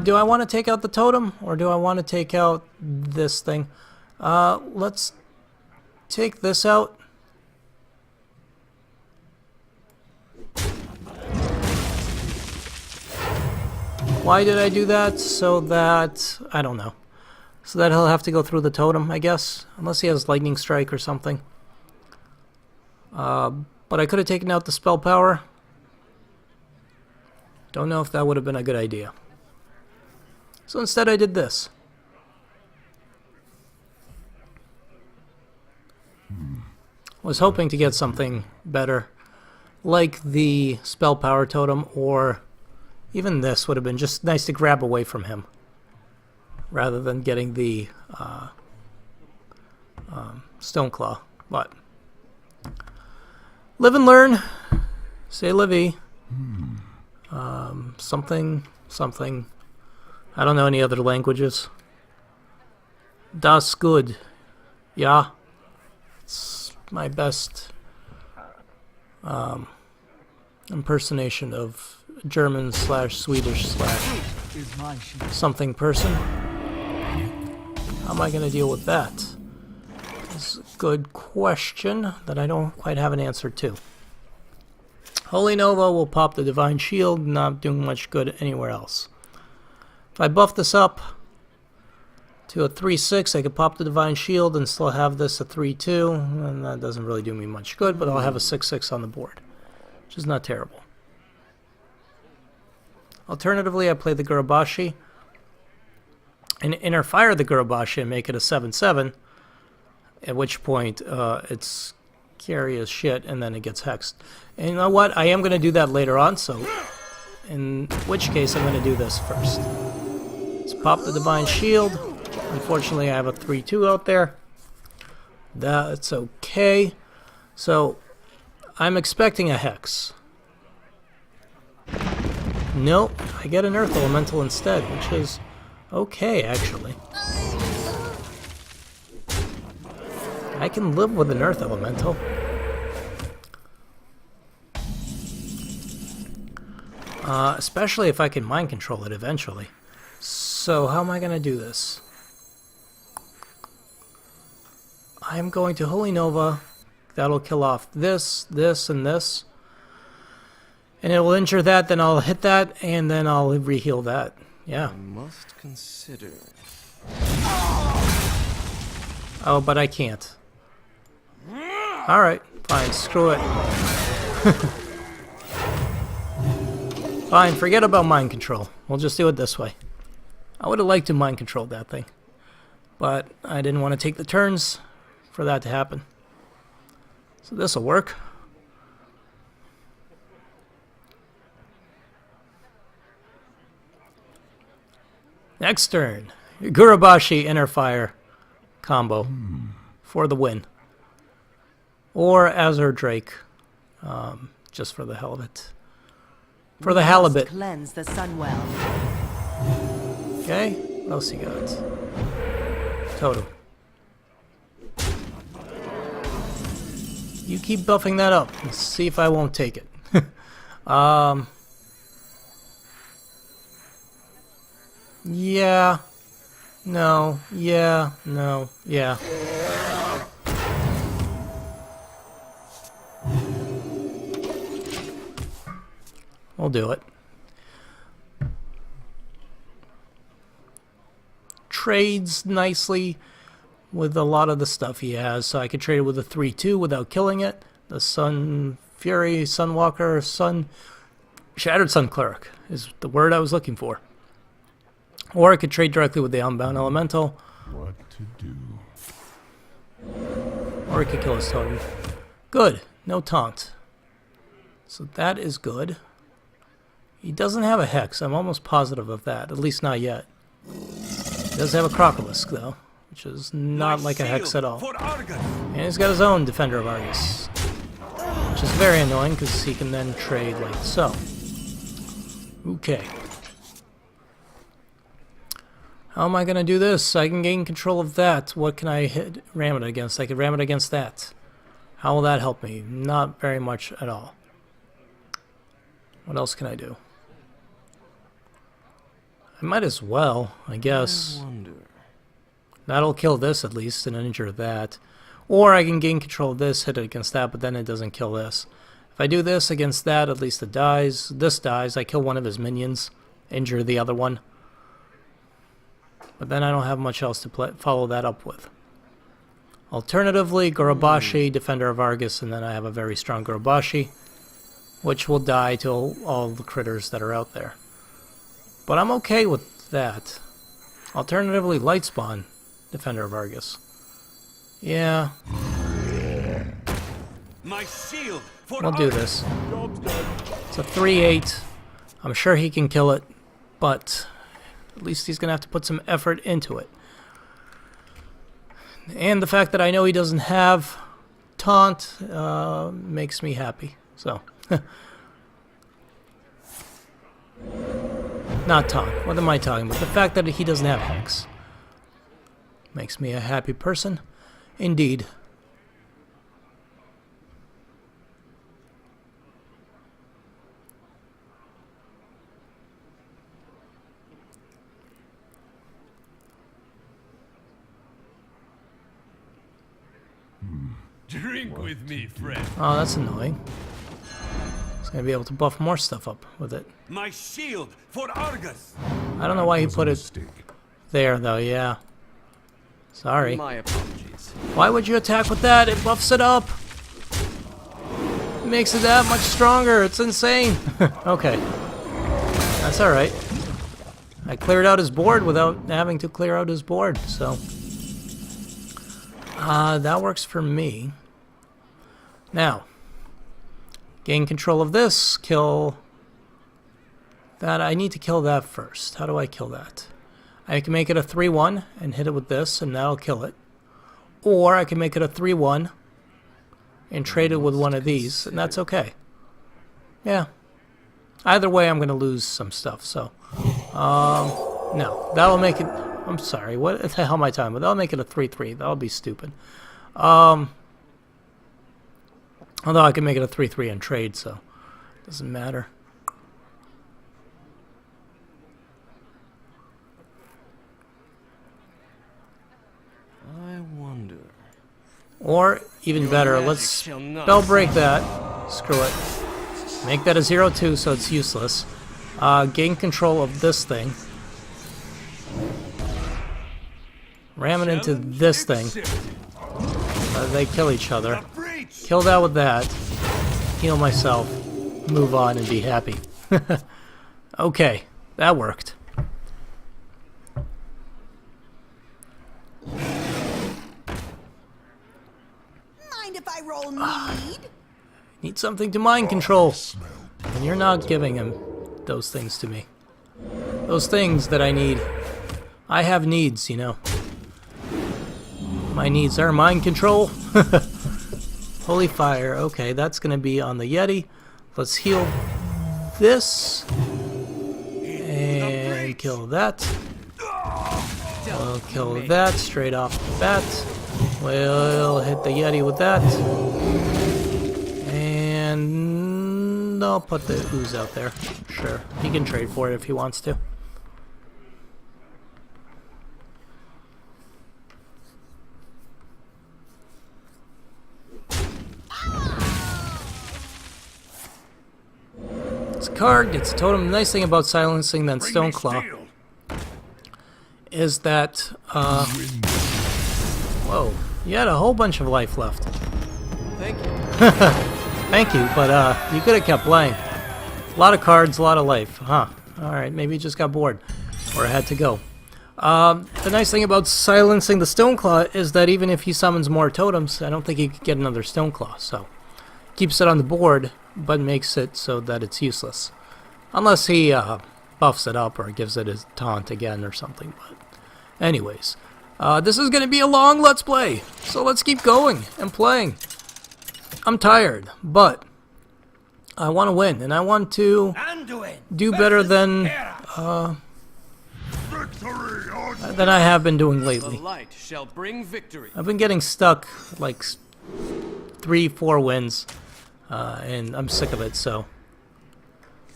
Do I want to take out the totem, or do I want to take out this thing? Let's take this out. Why did I do that? So that, I don't know. So that he'll have to go through the totem, I guess. Unless he has Lightning Strike or something. But I could have taken out the spell power. Don't know if that would have been a good idea. So instead I did this. Was hoping to get something better. Like the spell power totem, or even this would have been just nice to grab away from him. Rather than getting the Stoneclaw. But live and learn. Say Livy. Something. I don't know any other languages. Das good. Yeah. It's my best impersonation of German / Swedish / Is my shield. something person. How am I going to deal with that? This is a good question that I don't quite have an answer to. Holy Nova will pop the Divine Shield, not doing much good anywhere else. If I buff this up to a 3-6, I could pop the Divine Shield and still have this a 3-2, and that doesn't really do me much good, but I'll have a 6-6 on the board, which is not terrible. Alternatively, I play the Gurubashi and inner fire the Gurubashi and make it a 7-7, at which point it's scary as shit, and then it gets hexed. And you know what? I am going to do that later on, so in which case I'm going to do this first. Let's pop the Divine Shield. Unfortunately, I have a 3-2 out there. That's okay. So, I'm expecting a hex. Nope, I get an Earth Elemental instead, which is okay, actually. I can live with an Earth Elemental. Especially if I can mind control it eventually. So, how am I going to do this? I'm going to Holy Nova. That'll kill off this, this, and this. And it will injure that, then I'll hit that, and then I'll re-heal that. Yeah. I must consider. Oh, but I can't. Alright, fine, screw it. Fine, forget about mind control. We'll just do it this way. I would have liked to mind control that thing, but I didn't want to take the turns for that to happen. So this will work. Next turn, Gurubashi Inner Fire combo for the win. Or Azure Drake, just for the hell of it. For the halibut. Cleanse the Sunwell. Okay, what else you got? Totem. You keep buffing that up. Let's see if I won't take it. Yeah. No. Yeah. No. Yeah. We'll do it. Trades nicely with a lot of the stuff he has, so I could trade it with a 3-2 without killing it. The Sun Fury, Sunwalker, Shattered Sun Cleric is the word I was looking for. Or I could trade directly with the Unbound Elemental. What to do? Or I could kill his totem. Good. No taunt. So that is good. He doesn't have a Hex. I'm almost positive of that. At least not yet. He does have a Crocolisk, though, which is not like a Hex at all. And he's got his own Defender of Argus, which is very annoying because he can then trade like so. Okay. How am I going to do this? I can gain control of that. What can I ram it against? I could ram it against that. How will that help me? Not very much at all. What else can I do? I might as well, I guess. I wonder. That'll kill this at least and injure that. Or I can gain control of this, hit it against that, but then it doesn't kill this. If I do this against that, at least it dies. This dies. I kill one of his minions, injure the other one. But then I don't have much else to follow that up with. Alternatively, Gurubashi, Defender of Argus, and then I have a very strong Gurubashi, which will die to all the critters that are out there. But I'm okay with that. Alternatively, Lightspawn, Defender of Argus. Yeah. My shield for We'll do this. It's a 3-8. I'm sure he can kill it, but at least he's going to have to put some effort into it. And the fact that I know he doesn't have taunt makes me happy. So, not taunt. What am I talking about? The fact that he doesn't have Hex makes me a happy person. Indeed. Drink with me, friend. Oh, that's annoying. He's gonna be able to buff more stuff up with it. My shield for Argus. I don't know why he Was a put it mistake. there, though, yeah. Sorry. My apologies. Why would you attack with that? It buffs it up. It makes it that much stronger. It's insane. Okay. That's alright. I cleared out his board without having to clear out his board, so... that works for me. Now, gain control of this, kill that. I need to kill that first. How do I kill that? I can make it a 3-1 and hit it with this, and that'll kill it. Or I can make it a 3-1 and trade it with one of these, and that's okay. Yeah. Either way, I'm going to lose some stuff, so... no. That'll make it... I'm sorry, what the hell am I talking about? That'll make it a 3-3. That'll be stupid. Although I can make it a 3-3 and trade, so... doesn't matter. I wonder. Or, even better, magic let's shall not spell break that. Screw it. Make that a 0-2 so it's useless. Gain control of this thing. Ram it into this thing. They kill each other. Kill that with that. Heal myself. Move on and be happy. Okay, that worked. Mind if I roll need? Need something to mind control. And you're not giving him those things to me. Those things that I need. I have needs, you know. My needs are mind control. Holy fire. Okay, that's going to be on the Yeti. Let's heal this. And kill that. We'll kill that straight off the bat. We'll hit the Yeti with that. And I'll put the ooze out there. Sure. He can trade for it if he wants to. This card gets a totem. The nice thing about silencing that Stoneclaw is that, whoa, you had a whole bunch of life left. Thank you. Thank you, but you could have kept playing. A lot of cards, a lot of life. Huh. Alright, maybe you just got bored. Or had to go. The nice thing about silencing the Stoneclaw is that even if he summons more totems, I don't think he could get another Stoneclaw, so... keeps it on the board, but makes it so that it's useless. Unless he buffs it up or gives it his taunt again or something. But anyways, this is going to be a long Let's Play, so let's keep going and playing. I'm tired, but I want to win, and I want to do better than I have been doing The lately. light shall bring victory. I've been getting stuck like 3-4 wins, and I'm sick of it, so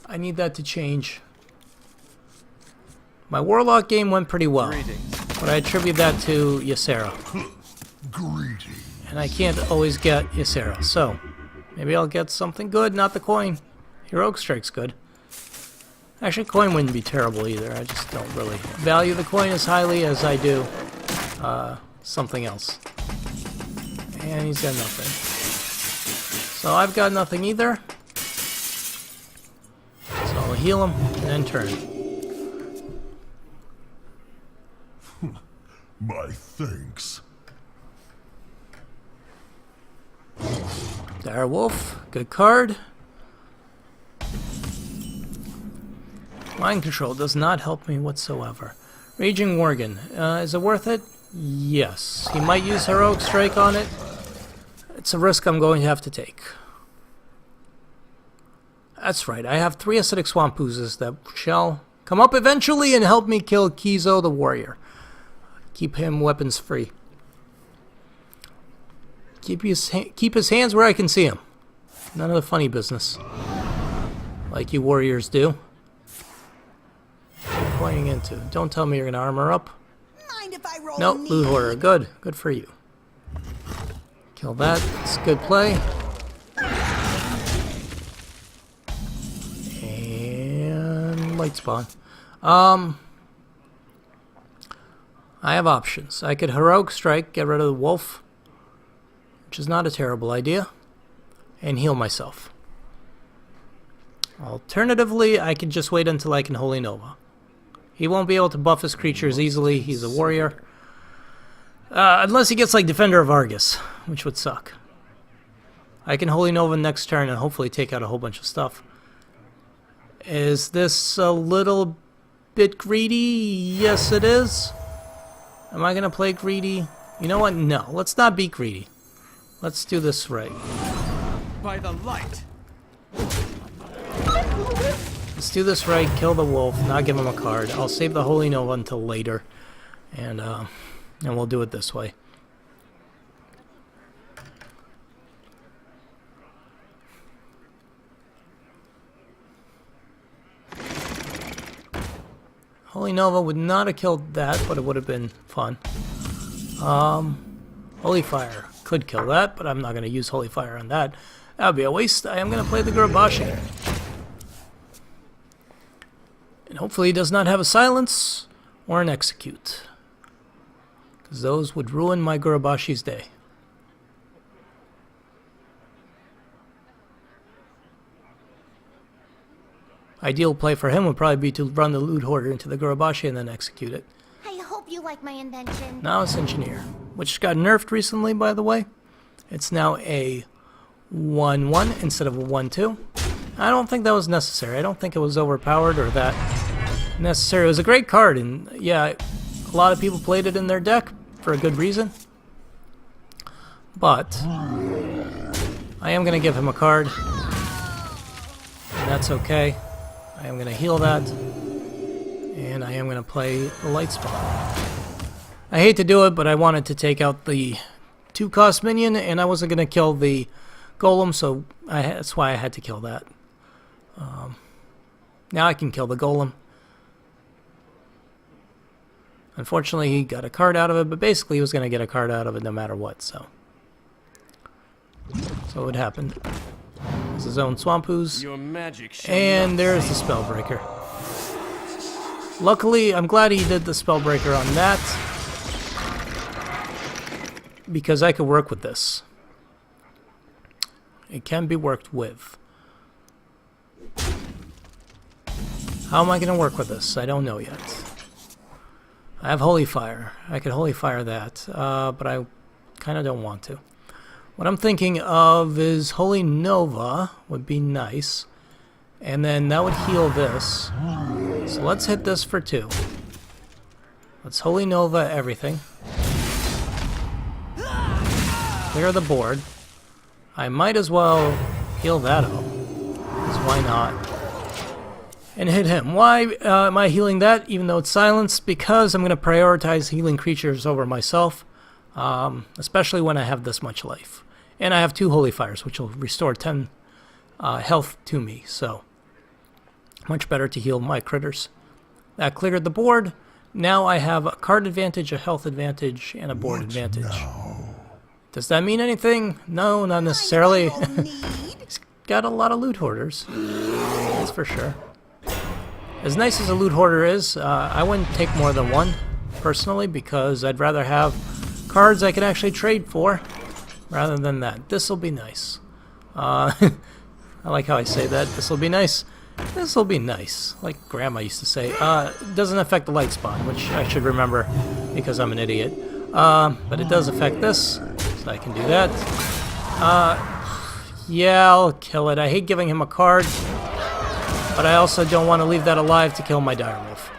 I need that to change. My Warlock game went pretty well, but I attribute that to Ysera. And I can't always get Ysera, so maybe I'll get something good, not the coin. Heroic Strike's good. Actually, coin wouldn't be terrible either. I just don't really value the coin as highly as I do something else. And he's got nothing. So I've got nothing either. So I'll heal him and then turn. My thanks. Direwolf, good card. Mind control does not help me whatsoever. Raging Worgen, is it worth it? Yes. He might use Heroic Strike on it. It's a risk I'm going to have to take. That's right, I have 3 Acidic Swamp Oozes that shall come up eventually and help me kill Kizo the Warrior. Keep him weapons free. Keep his hands where I can see him. None of the funny business. Like you warriors do. What are you pointing into? Don't tell me you're gonna armor up. Mind if I roll Nope, need? Loot Hoarder. Good. Good for you. Kill that. It's good play. And light spawn. I have options. I could heroic strike, get rid of the wolf, which is not a terrible idea, and heal myself. Alternatively, I could just wait until I can Holy Nova. He won't be able to buff his creatures easily. He's a warrior. Unless he gets like Defender of Argus, which would suck. I can Holy Nova next turn and hopefully take out a whole bunch of stuff. Is this a little bit greedy? Yes, it is. Am I going to play greedy? You know what? No. Let's not be greedy. Let's do this right. By the light. Let's do this right. Kill the wolf. Not give him a card. I'll save the Holy Nova until later. And we'll do it this way. Holy Nova would not have killed that, but it would have been fun. Holy Fire could kill that, but I'm not going to use Holy Fire on that. That would be a waste. I am going to play the Gurabashi. And hopefully he does not have a Silence or an Execute, because those would ruin my Gurabashi's day. Ideal play for him would probably be to run the Loot Hoarder into the Gurabashi and then execute it. I hope you like my invention. Now it's Engineer, which got nerfed recently, by the way. It's now a 1-1 instead of a 1-2. I don't think that was necessary. I don't think it was overpowered or that necessary. It was a great card, and yeah, a lot of people played it in their deck for a good reason. But I am going to give him a card, and that's okay. I am going to heal that, and I am going to play the Light Spawn. I hate to do it, but I wanted to take out the 2-cost minion, and I wasn't going to kill the golem, so that's why I had to kill that. Now I can kill the golem. Unfortunately, he got a card out of it, but basically he was going to get a card out of it no matter what, so it happened. It's his own Swamp Ooze. Your magic shall And not there's the Spellbreaker. Luckily, I'm glad he did the Spellbreaker on that, because I could work with this. It can be worked with. How am I going to work with this? I don't know yet. I have Holy Fire. I could Holy Fire that, but I kind of don't want to. What I'm thinking of is Holy Nova would be nice, and then that would heal this. So let's hit this for 2. Let's Holy Nova everything. Clear the board. I might as well heal that up, because why not? And hit him. Why am I healing that, even though it's silenced? Because I'm going to prioritize healing creatures over myself, especially when I have this much life. And I have 2 Holy Fires, which will restore 10 health to me, so much better to heal my critters. That cleared the board. Now I have a card advantage, a health advantage, and a board advantage. Does that mean anything? No, not necessarily. He's got a lot of Loot Hoarders, that's for sure. As nice as a Loot Hoarder is, I wouldn't take more than 1, personally, because I'd rather have cards I can actually trade for, rather than that. This'll be nice. I like how I say that. This'll be nice. This'll be nice, like Grandma used to say. It doesn't affect the Light Spawn, which I should remember because I'm an idiot. But it does affect this, so I can do that. Yeah, I'll kill it. I hate giving him a card, but I also don't want to leave that alive to kill my direwolf.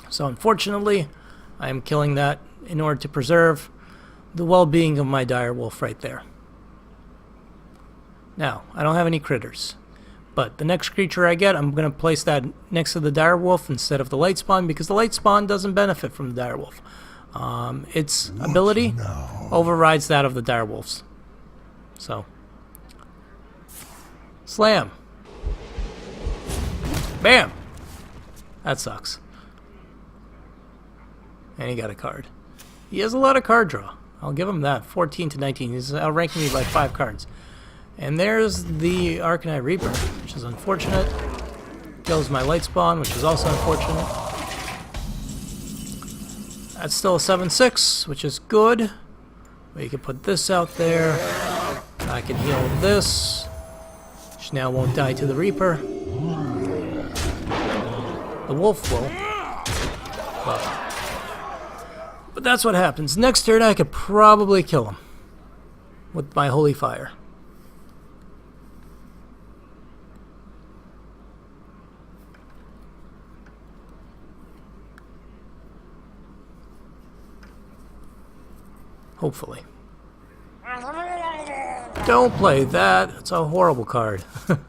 So unfortunately, I am killing that in order to preserve the well-being of my direwolf right there. Now, I don't have any critters, but the next creature I get, I'm going to place that next to the direwolf instead of the Light Spawn, because the Light Spawn doesn't benefit from the direwolf. Its ability overrides that of the direwolf's. So, slam. Bam! That sucks. And he got a card. He has a lot of card draw. I'll give him that. 14 to 19. He's outranking me by 5 cards. And there's the Arcanine Reaper, which is unfortunate. Kills my Light Spawn, which is also unfortunate. That's still a 7-6, which is good. We can put this out there. I can heal this, which now won't die to the Reaper. The Wolf will. But that's what happens. Next turn, I could probably kill him with my Holy Fire. Hopefully. Don't play that. It's a horrible card. But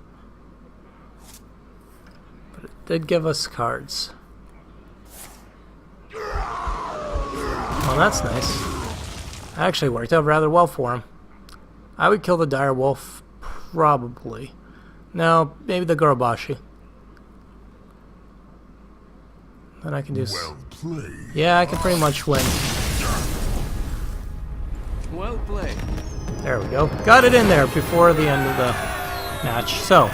it did give us cards. Well, that's nice. Actually worked out rather well for him. I would kill the Dire Wolf, probably. No, maybe the Gorobashi. Then I can do... Well played. Yeah, I can pretty much win. Well played. There we go. Got it in there before the end of the match. So,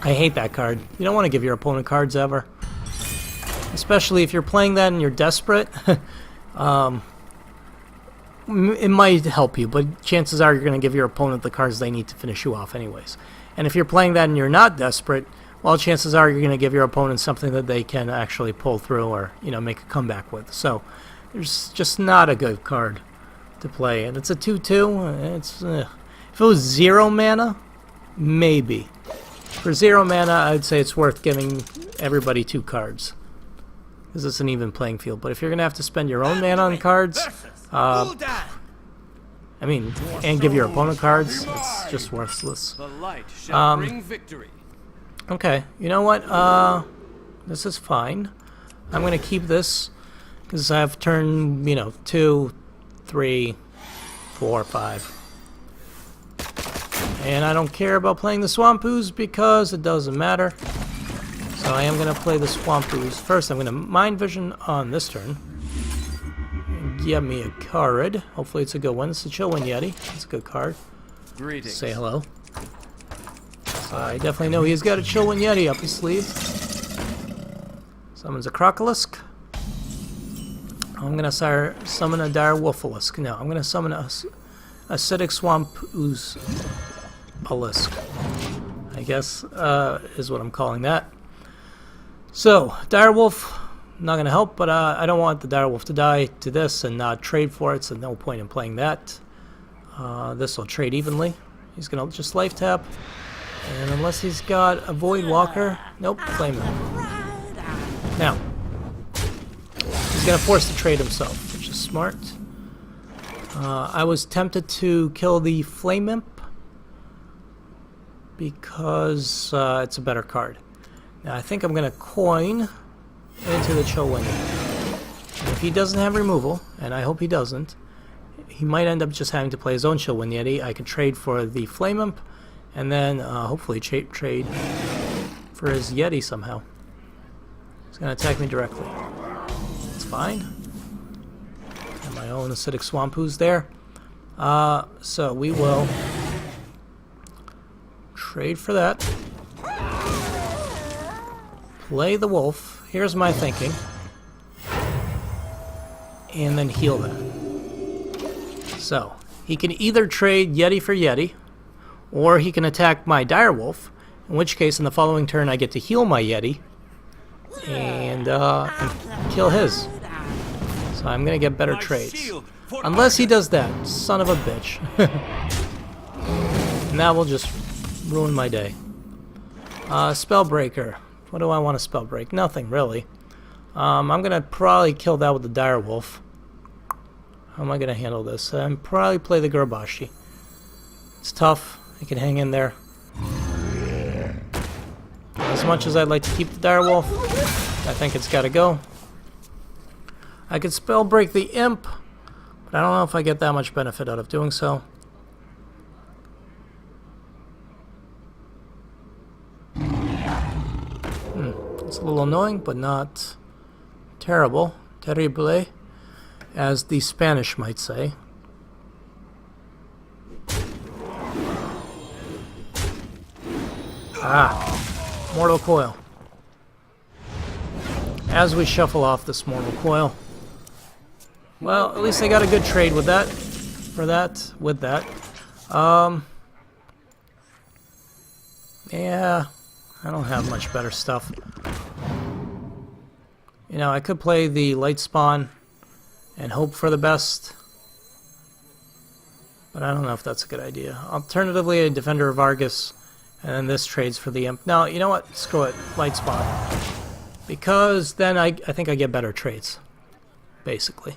I hate that card. You don't want to give your opponent cards ever. Especially if you're playing that and you're desperate. It might help you, but chances are you're going to give your opponent the cards they need to finish you off anyways. And if you're playing that and you're not desperate, well, chances are you're going to give your opponent something that they can actually pull through or, you know, make a comeback with. So, there's just not a good card to play, and it's a 2/2. It's if it was 0 mana, maybe. For 0 mana, I'd say it's worth giving everybody 2 cards because it's an even playing field. But if you're gonna have to spend your own mana on cards, I mean, and give your opponent cards, it's just worthless. The light shall bring victory. Okay, you know what? This is fine. I'm gonna keep this because I have turn, 2, 3, 4, 5. And I don't care about playing the Swampoos because it doesn't matter. So I am going to play the Swampoos. First, I'm going to Mind Vision on this turn. Give me a card. Hopefully it's a good one. It's a Chillwind Yeti. It's a good card. Greetings. Say hello. So I definitely know he's got a Chillwind Yeti up his sleeve. Summons a Crocolisk. I'm going to summon a Dire Wolfalisk. No, I'm going to summon a Acidic Swampoos Alisk, I guess, is what I'm calling that. So, Dire Wolf, not going to help, but I don't want the Dire Wolf to die to this and not trade for it, so no point in playing that. This will trade evenly. He's going to just life tap, and unless he's got a Void Walker, nope, claim him. Now, he's going to force the trade himself, which is smart. I was tempted to kill the Flame Imp because it's a better card. Now I think I'm going to coin into the Chillwind. And if he doesn't have removal, and I hope he doesn't, he might end up just having to play his own Chillwind Yeti. I could trade for the Flame Imp, and then hopefully trade for his Yeti somehow. He's going to attack me directly. It's fine. And my own Acidic Swampoos there. So we will trade for that. Play the wolf. Here's my thinking. And then heal that. So, he can either trade Yeti for Yeti, or he can attack my Dire Wolf, in which case in the following turn I get to heal my Yeti and kill his. So I'm going to get better trades. Unless he does that, son of a bitch. And that will just ruin my day. Spellbreaker. What do I want to spellbreak? Nothing, really. I'm going to probably kill that with the Dire Wolf. How am I going to handle this? I'm probably play the Gorobashi. It's tough. I can hang in there. As much as I'd like to keep the Dire Wolf, I think it's got to go. I could spellbreak the Imp, but I don't know if I get that much benefit out of doing so. It's a little annoying, but not terrible. Terrible. as the Spanish might say. Ah, Mortal Coil. As we shuffle off this Mortal Coil. Well, at least I got a good trade with that. With that. Yeah, I don't have much better stuff. You know, I could play the Light Spawn and hope for the best. But I don't know if that's a good idea. Alternatively, a Defender of Argus, and then this trades for the Imp. No, you know what? Screw it. Light Spawn. Because then I think I get better trades. Basically.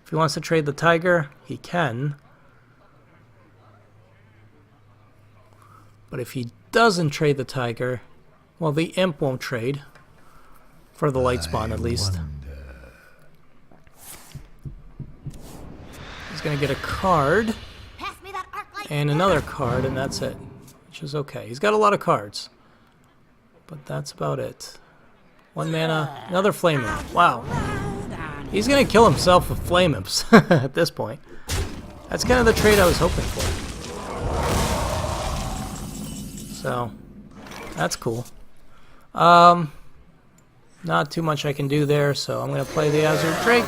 If he wants to trade the Tiger, he can. But if he doesn't trade the Tiger, well, the Imp won't trade. For the Light Spawn, at least. He's going to get a card. Pass me that arc light. And another card, and that's it. Which is okay. He's got a lot of cards. But that's about it. 1 mana, another Flame Imp. Wow. He's going to kill himself with Flame Imps at this point. That's kind of the trade I was hoping for. So, that's cool. Not too much I can do there, so I'm going to play the Azure Drake.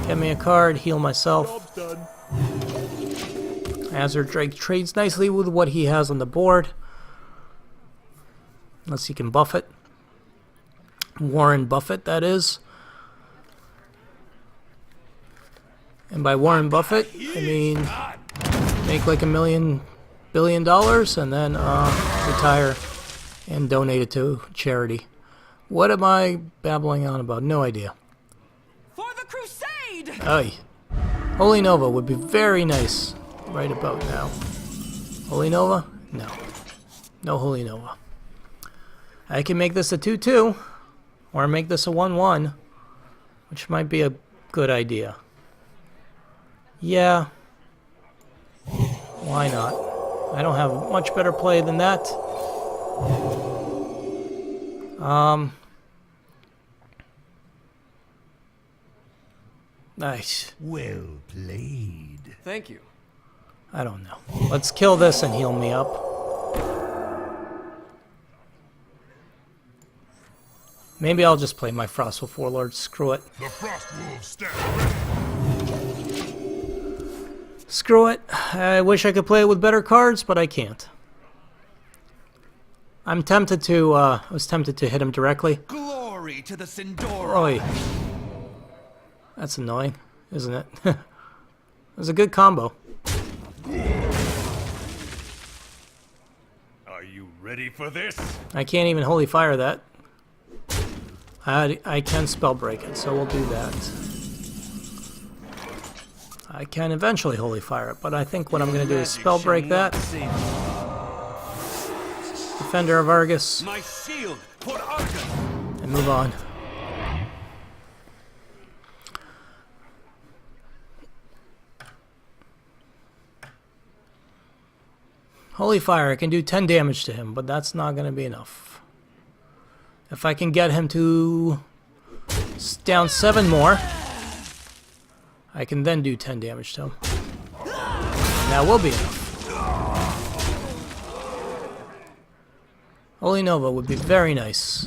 Get me a card, heal myself. Azure Drake trades nicely with what he has on the board. Unless he can buff it. Warren Buffett, that is. And by Warren Buffett, I mean make like $1 billion and then retire and donate it to charity. What am I babbling on about? No idea. For the crusade! Aye. Holy Nova would be very nice right about now. Holy Nova? No. No Holy Nova. I can make this a 2-2, or make this a 1-1, which might be a good idea. Yeah. Why not? I don't have much better play than that. Nice. Well played. Thank you. I don't know. Let's kill this and heal me up. Maybe I'll just play my Frostwolf Warlord. Screw it. The Frostwolves stand ready. Screw it. I wish I could play it with better cards, but I can't. I'm tempted to, I was tempted to hit him directly. Glory to the Sindora. Oi. That's annoying, isn't it? It was a good combo. Are you ready for this? I can't even Holy Fire that. I can Spell Break it, so we'll do that. I can eventually Holy Fire it, but I think what I'm going to do is Spell Break that. Defender of Argus. My shield for Argus. And move on. Holy Fire, I can do 10 damage to him, but that's not going to be enough. If I can get him to down 7 more, I can then do 10 damage to him. That will be enough. Holy Nova would be very nice.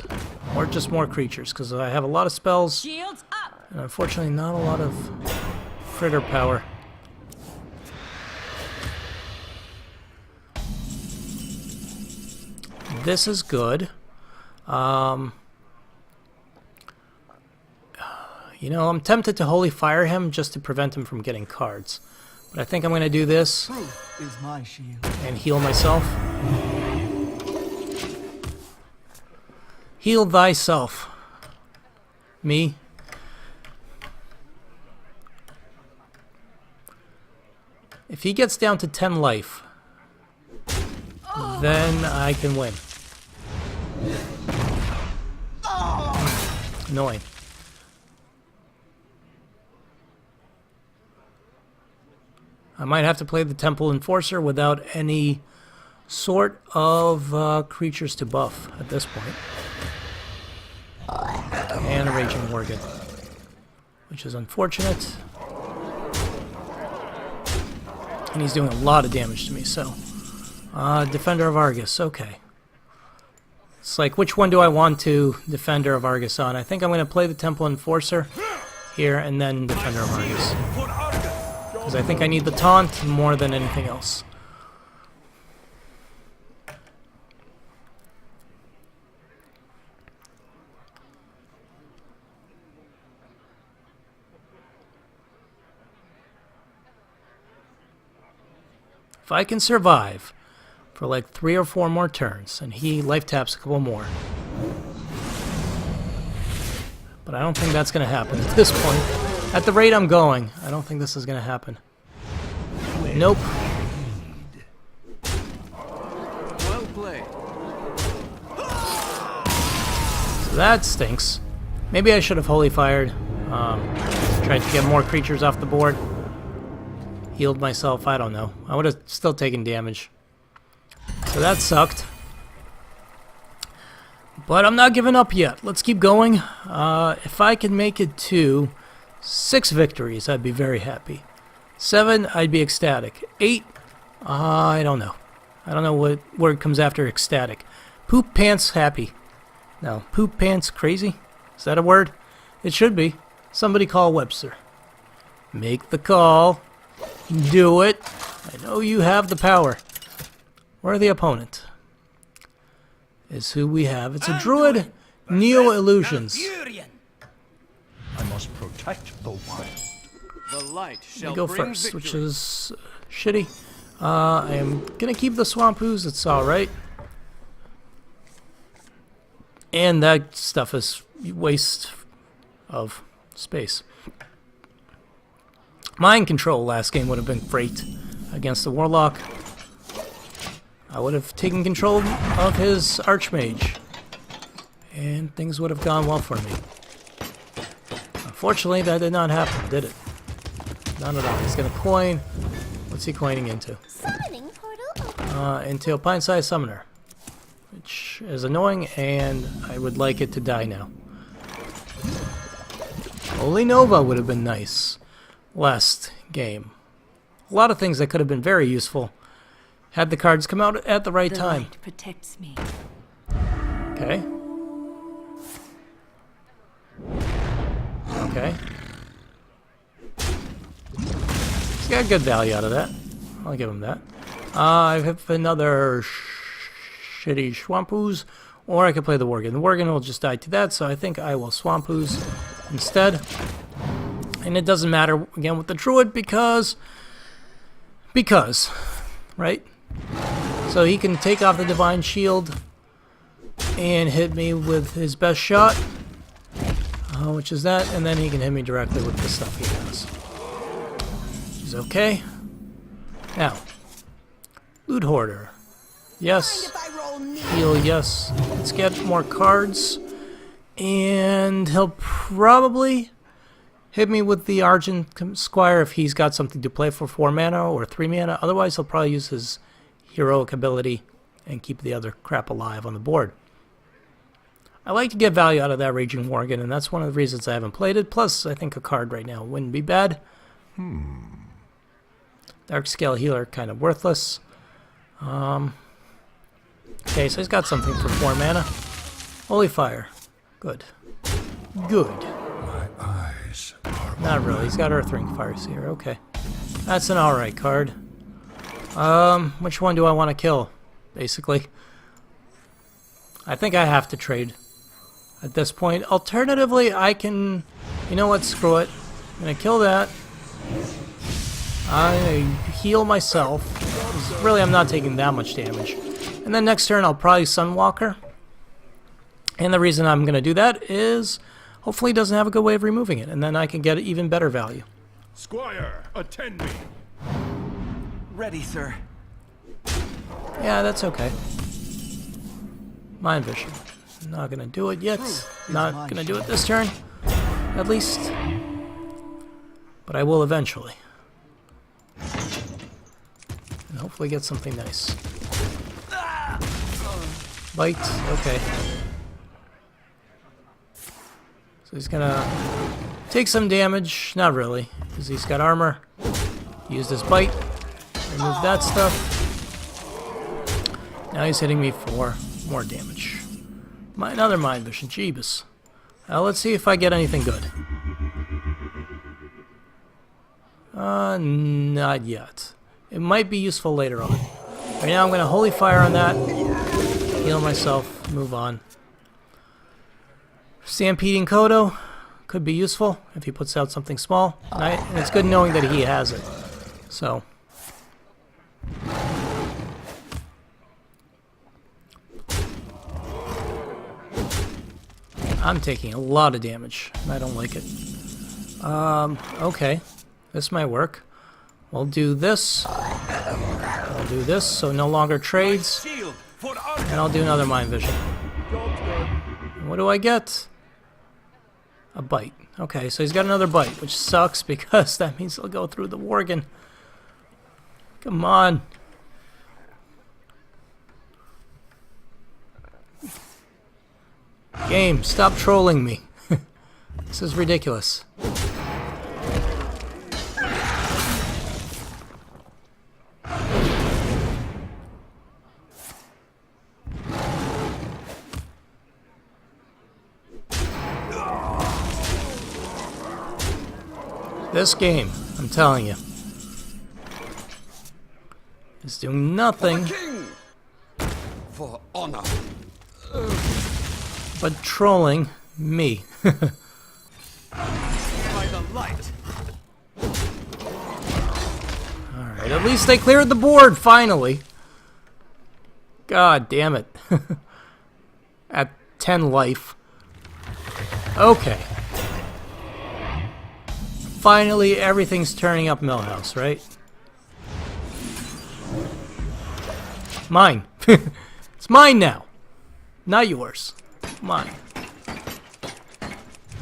Or just more creatures, because I have a lot of spells. Shields up! And unfortunately not a lot of fritter power. This is good. You know, I'm tempted to Holy Fire him just to prevent him from getting cards. But I think I'm going to do this Truth is my shield. and heal myself. Heal thyself. Me. If he gets down to 10 life, then I can win. Annoying. I might have to play the Temple Enforcer without any sort of creatures to buff at this point. And a Raging Worgen, which is unfortunate. And he's doing a lot of damage to me, so... Defender of Argus, okay. It's like, which one do I want to Defender of Argus on? I think I'm going to play the Temple Enforcer here, and then Defender of Argus. Because I think I need the taunt more than anything else. If I can survive for like 3 or 4 more turns, and he life taps a couple more. But I don't think that's going to happen at this point. At the rate I'm going, I don't think this is going to happen. Nope. Well played. So that stinks. Maybe I should have Holy Fired. Tried to get more creatures off the board. Healed myself, I don't know. I would have still taken damage. So that sucked. But I'm not giving up yet. Let's keep going. If I can make it to 6 victories, I'd be very happy. 7, I'd be ecstatic. 8, I don't know. I don't know what word comes after ecstatic. Poop pants happy. No, poop pants crazy? Is that a word? It should be. Somebody call Webster. Make the call. Do it. I know you have the power. Where the opponent is who we have. It's a druid, Neo Illusions. I must protect the wild. The light shall I go bring first, victory. which is shitty. I am gonna keep the Swamp Ooze. It's all right. And that stuff is waste of space. Mind Control last game would have been great against the Warlock. I would have taken control of his Archmage, and things would have gone well for me. Unfortunately, that did not happen, did it? Not at all. He's gonna coin. What's he coining into? Summoning portal. Into a Pine-Sized Summoner, which is annoying, and I would like it to die now. Holy Nova would have been nice last game. A lot of things that could have been very useful had the cards come out at the right time. Light protects me. Okay. Okay. He's got good value out of that. I'll give him that. I have another shitty Swamp Ooze, or I could play the Worgen. The Worgen will just die to that, so I think I will Swamp Ooze instead. And it doesn't matter, again, with the Druid, because, right? So he can take off the Divine Shield and hit me with his best shot, which is that, and then he can hit me directly with the stuff he has. He's okay. Now, Loot Hoarder. Yes. Heal, yes. Let's get more cards. And he'll probably hit me with the Argent Squire if he's got something to play for 4 mana or 3 mana. Otherwise, he'll probably use his heroic ability and keep the other crap alive on the board. I like to get value out of that Raging Worgen, and that's one of the reasons I haven't played it. Plus, I think a card right now wouldn't be bad. Dark Scale Healer, kind of worthless. Okay, so he's got something for 4 mana. Holy Fire. Good. Good. My eyes are Not really. He's got Earthring Fireseer. Okay. That's an alright card. Which one do I want to kill? Basically. I think I have to trade at this point. Alternatively, I can... You know what? Screw it. I'm going to kill that. I heal myself. 'Cause really, I'm not taking that much damage. And then next turn, I'll probably Sunwalker. And the reason I'm going to do that is... Hopefully, he doesn't have a good way of removing it. And then I can get even better value. Squire, attend me. Ready, sir. Yeah, that's okay. Mind Vision. Not gonna do it yet. Not gonna do it this turn. At least. But I will eventually. And hopefully get something nice. Bite. Okay. So he's gonna take some damage. Not really, because he's got armor. Used his bite. Remove that stuff. Now he's hitting me for more damage. Another mind vision. Jeebus. Let's see if I get anything good. Not yet. It might be useful later on. Right now I'm going to Holy Fire on that. Heal myself. Move on. Stampeding Kodo could be useful if he puts out something small. And it's good knowing that he has it. So. I'm taking a lot of damage. I don't like it. Okay. This might work. We'll do this. I'll do this, so no longer trades. Shield for Argus. And I'll do another Mind Vision. What do I get? A bite. Okay, so he's got another bite, which sucks because that means he'll go through the Worgen. Come on. Game, stop trolling me. This is ridiculous. This game, I'm telling you, is doing nothing For honor. but trolling me. By the light. Alright, at least they cleared the board, finally. God damn it. At 10 life. Okay. Finally, everything's turning up Millhouse, right? Mine. It's mine now. Not yours. Mine.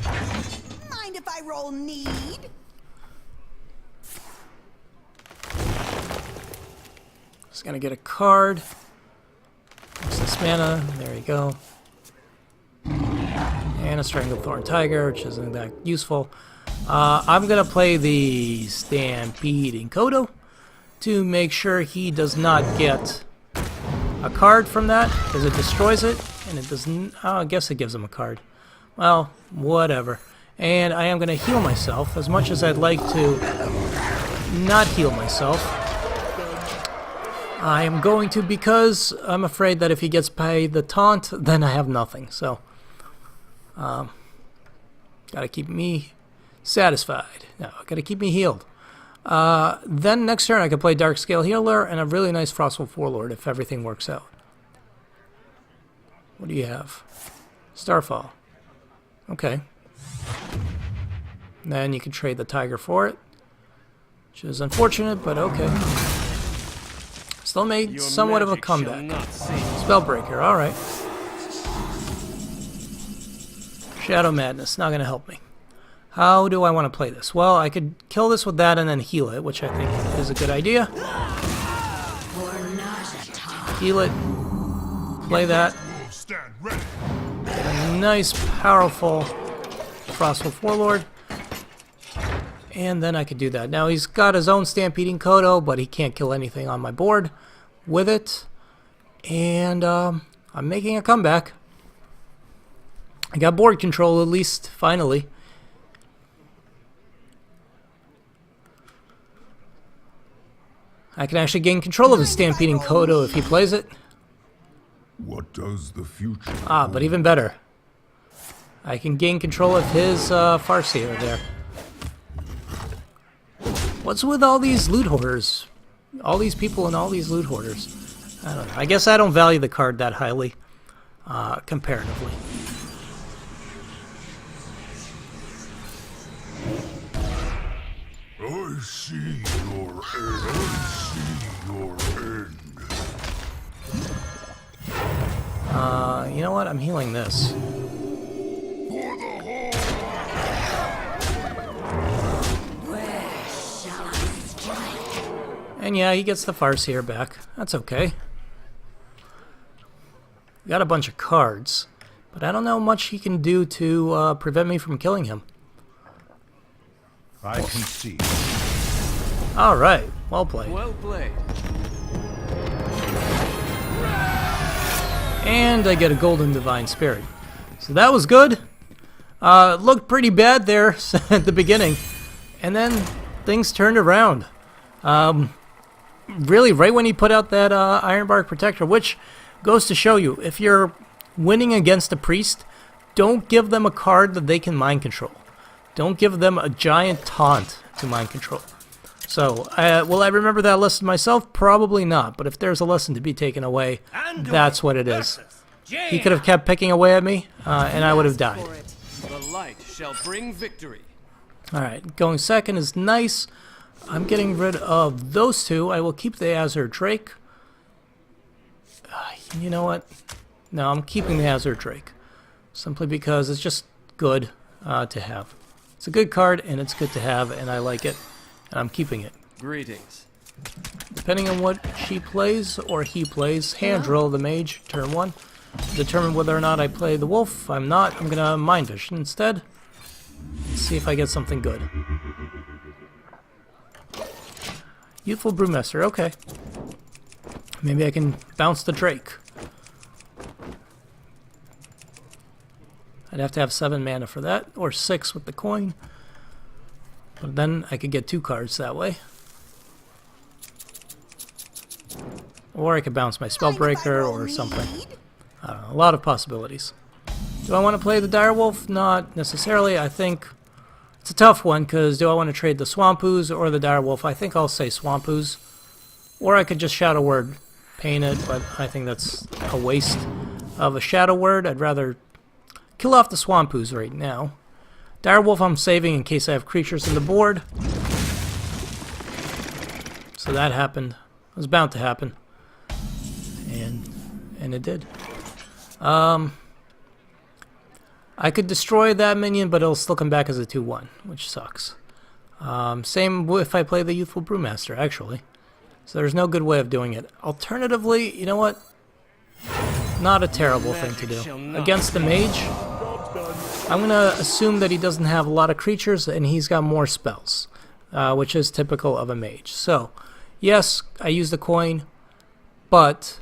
Mind if I roll need? Just gonna get a card. What's this mana? There you go. And a Stranglethorn Tiger, which isn't that useful. I'm gonna play the Stampeding Kodo to make sure he does not get a card from that, because it destroys it, and it doesn't. I guess it gives him a card. Well, whatever. And I am gonna heal myself as much as I'd like to not heal myself. I am going to, because I'm afraid that if he gets by the taunt, then I have nothing. So, gotta keep me satisfied. No, gotta keep me healed. Then next turn I could play Darkscale Healer and a really nice Frostful Warlord if everything works out. What do you have? Starfall. Okay. Then you can trade the Tiger for it, which is unfortunate, but okay. Still made somewhat of a comeback. Spellbreaker, alright. Shadow Madness, not gonna help me. How do I want to play this? Well, I could kill this with that and then heal it, which I think is a good idea. Heal it. Play that. Get a nice, powerful Frostwolf Warlord. And then I could do that. Now, he's got his own Stampeding Kodo, but he can't kill anything on my board with it. And I'm making a comeback. I got board control, at least, finally. I can actually gain control of his Stampeding Kodo if he plays it. What does the future But even better. I can gain control of his Farseer there. What's with all these loot hoarders? All these people and all these loot hoarders. I don't know. I guess I don't value the card that highly, comparatively. I see your end. I see your end. You know what? I'm healing this. For the whole. And yeah, he gets the Farseer back. That's okay. We got a bunch of cards, but I don't know much he can do to prevent me from killing him. I concede. Alright, well played. Well played. And I get a Golden Divine Spirit. So that was good. It looked pretty bad there at the beginning. And then things turned around. Really, right when he put out that Ironbark Protector, which goes to show you, if you're winning against a priest, don't give them a card that they can mind control. Don't give them a giant taunt to mind control. So, will I remember that lesson myself? Probably not. But if there's a lesson to be taken away, that's what it is. He could have kept picking away at me, and I would have died. The light shall bring victory. Alright, going second is nice. I'm getting rid of those two. I will keep the Azure Drake. You know what? No, I'm keeping the Azure Drake. Simply because it's just good to have. It's a good card, and it's good to have, and I like it. And I'm keeping it. Greetings. Depending on what she plays, or he plays, hand drill the mage, turn 1. Determine whether or not I play the wolf. I'm not. I'm going to mind vision instead. See if I get something good. Youthful Brewmaster, okay. Maybe I can bounce the Drake. I'd have to have 7 mana for that, or 6 with the coin. But then I could get 2 cards that way. Or I could bounce my Spellbreaker or something. I don't know, a lot of possibilities. Do I want to play the Direwolf? Not necessarily. I think it's a tough one, because do I want to trade the Swampoos or the Direwolf? I think I'll say Swampoos. Or I could just Shadow Word paint it, but I think that's a waste of a Shadow Word. I'd rather kill off the Swampoos right now. Direwolf I'm saving in case I have creatures in the board. So that happened. It was bound to happen. And it did. I could destroy that minion, but it'll still come back as a 2/1, which sucks. Same if I play the Youthful Brewmaster, actually. So there's no good way of doing it. Alternatively, you know what? Not a terrible thing to do. Against the mage, I'm going to assume that he doesn't have a lot of creatures and he's got more spells, which is typical of a mage. So, yes, I use the coin, but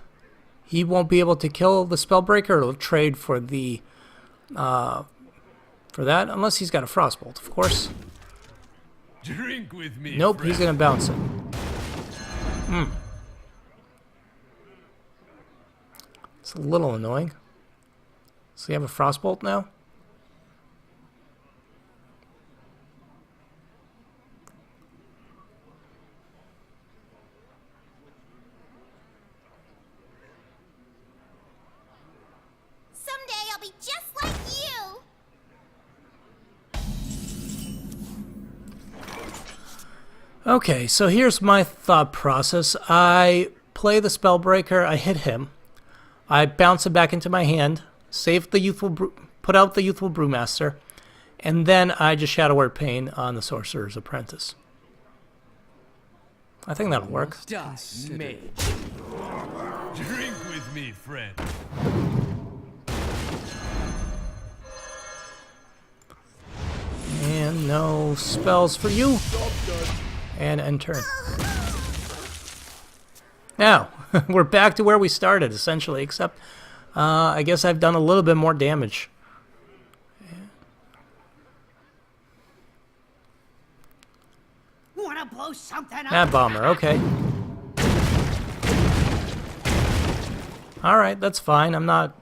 he won't be able to kill the Spellbreaker. It'll trade for the for that, unless he's got a Frostbolt, of course. Drink with me. Nope, he's going to bounce it. It's a little annoying. So you have a Frostbolt now? Someday I'll be just like you. Okay, so here's my thought process. I play the Spellbreaker, I hit him. I bounce it back into my hand, save the put out the Youthful Brewmaster, and then I just Shadow Word Pain on the Sorcerer's Apprentice. I think that'll work. Die, mage. Drink with me, friend. And no spells for you. And end turn. Now, we're back to where we started, essentially, except I guess I've done a little bit more damage. Wanna blow something up? That bomber, okay. Alright, that's fine. I'm not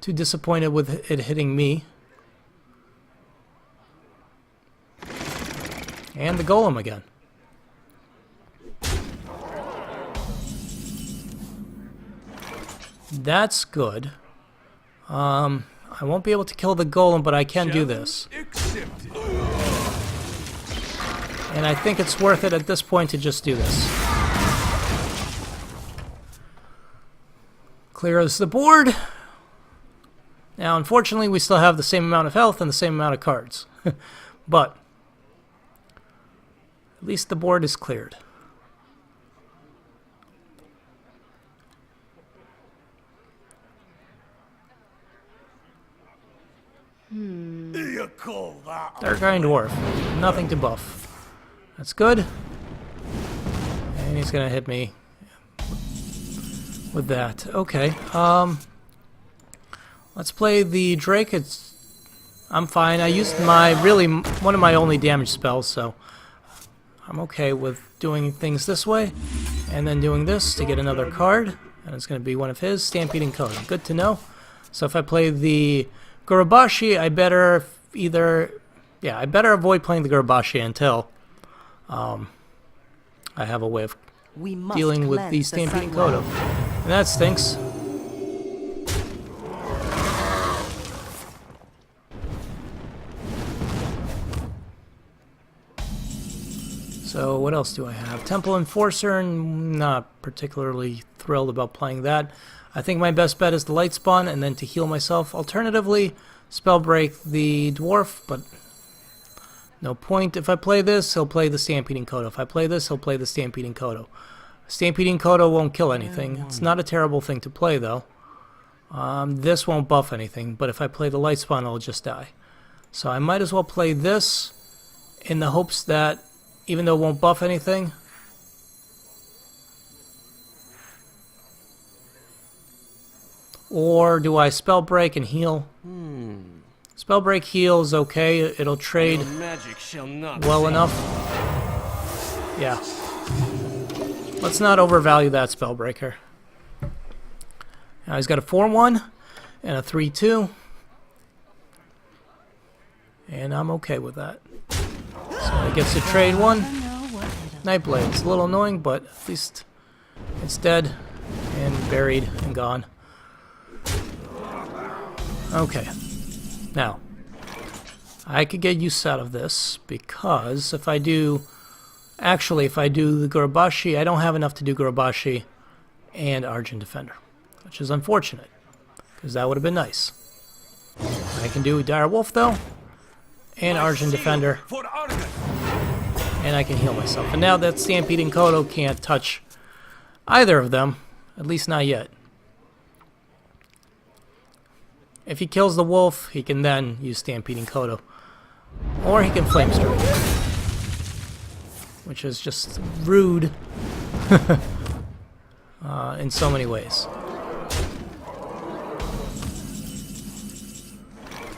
too disappointed with it hitting me. And the Golem again. That's good. I won't be able to kill the Golem, but I can do this. Accepted. And I think it's worth it at this point to just do this. Clears the board. Now, unfortunately, we still have the same amount of health and the same amount of cards. But at least the board is cleared. You call that? Dark Iron Dwarf. Nothing to buff. That's good. And he's gonna hit me with that. Okay. Let's play the Drake. I'm fine. I used one of my only damage spells, so I'm okay with doing things this way, and then doing this to get another card, and it's going to be one of his, Stampeding Coda. Good to know. So if I play the Gurubashi, I better avoid playing the Gurubashi until I have a way of dealing with the Stampeding Coda. And that stinks. So what else do I have? Temple Enforcer, not particularly thrilled about playing that. I think my best bet is the Light Spawn and then to heal myself. Alternatively, Spell Break the Dwarf, but no point. If I play this, he'll play the Stampeding Coda. If I play this, he'll play the Stampeding Coda. Stampeding Coda won't kill anything. It's not a terrible thing to play, though. This won't buff anything, but if I play the Light Spawn, I'll just die. So I might as well play this in the hopes that, even though it won't buff anything, or do I Spell Break and heal? Spell Break heal is okay. It'll trade Your magic shall not well enough. Yeah. Let's not overvalue that Spellbreaker. Now he's got a 4-1 and a 3-2. And I'm okay with that. So he gets to trade one. Nightblade. It's a little annoying, but at least it's dead and buried and gone. Okay. Now, I could get use out of this because if I do... Actually, if I do the Gurubashi, I don't have enough to do Gurubashi and Argent Defender, which is unfortunate, because that would have been nice. I can do Dire Wolf, though, and Argent Defender, For Argus. and I can heal myself. And now that Stampeding Kodo can't touch either of them, at least not yet. If he kills the wolf, he can then use Stampeding Kodo. Or he can Flame Strike, which is just rude in so many ways.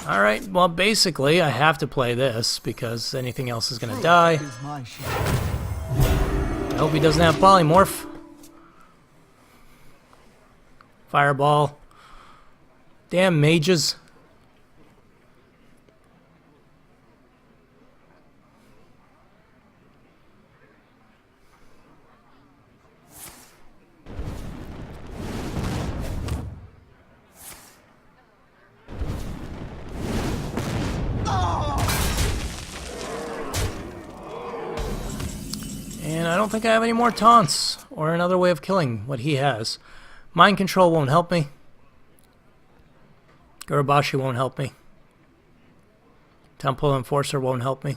Alright, well basically I have to play this because anything else is going to die. I hope he doesn't have Polymorph. Fireball. Damn mages. And I don't think I have any more taunts or another way of killing what he has. Mind Control won't help me. Gurubashi won't help me. Temple Enforcer won't help me.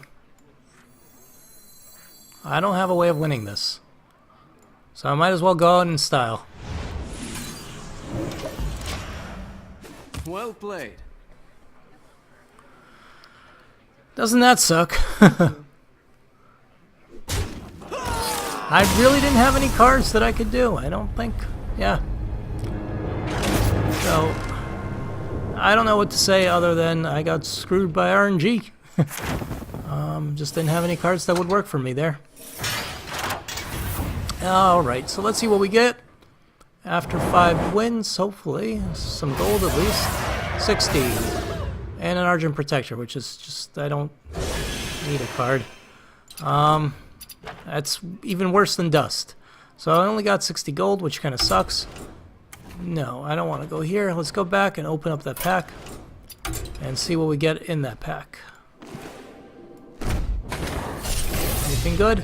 I don't have a way of winning this. So I might as well go out in style. Well played. Doesn't that suck? I really didn't have any cards that I could do. I don't think. Yeah. So, I don't know what to say other than I got screwed by RNG. Just didn't have any cards that would work for me there. Alright, so let's see what we get. After 5 wins, hopefully. Some gold at least. 60. And an Argent Protector, which is just, I don't need a card. That's even worse than dust. So I only got 60 gold, which kind of sucks. No, I don't want to go here. Let's go back and open up that pack and see what we get in that pack. Anything good?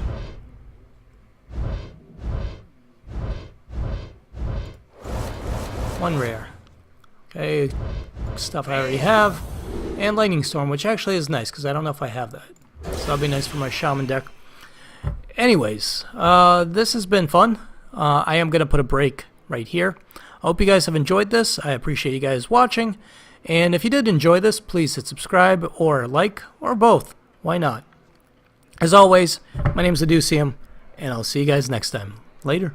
One rare. Okay, stuff I already have. And Lightning Storm, which actually is nice because I don't know if I have that. So that'll be nice for my Shaman deck. Anyways, this has been fun. I am going to put a break right here. I hope you guys have enjoyed this. I appreciate you guys watching. And if you did enjoy this, please hit subscribe or like or both. Why not? As always, my name is Aducium, and I'll see you guys next time. Later.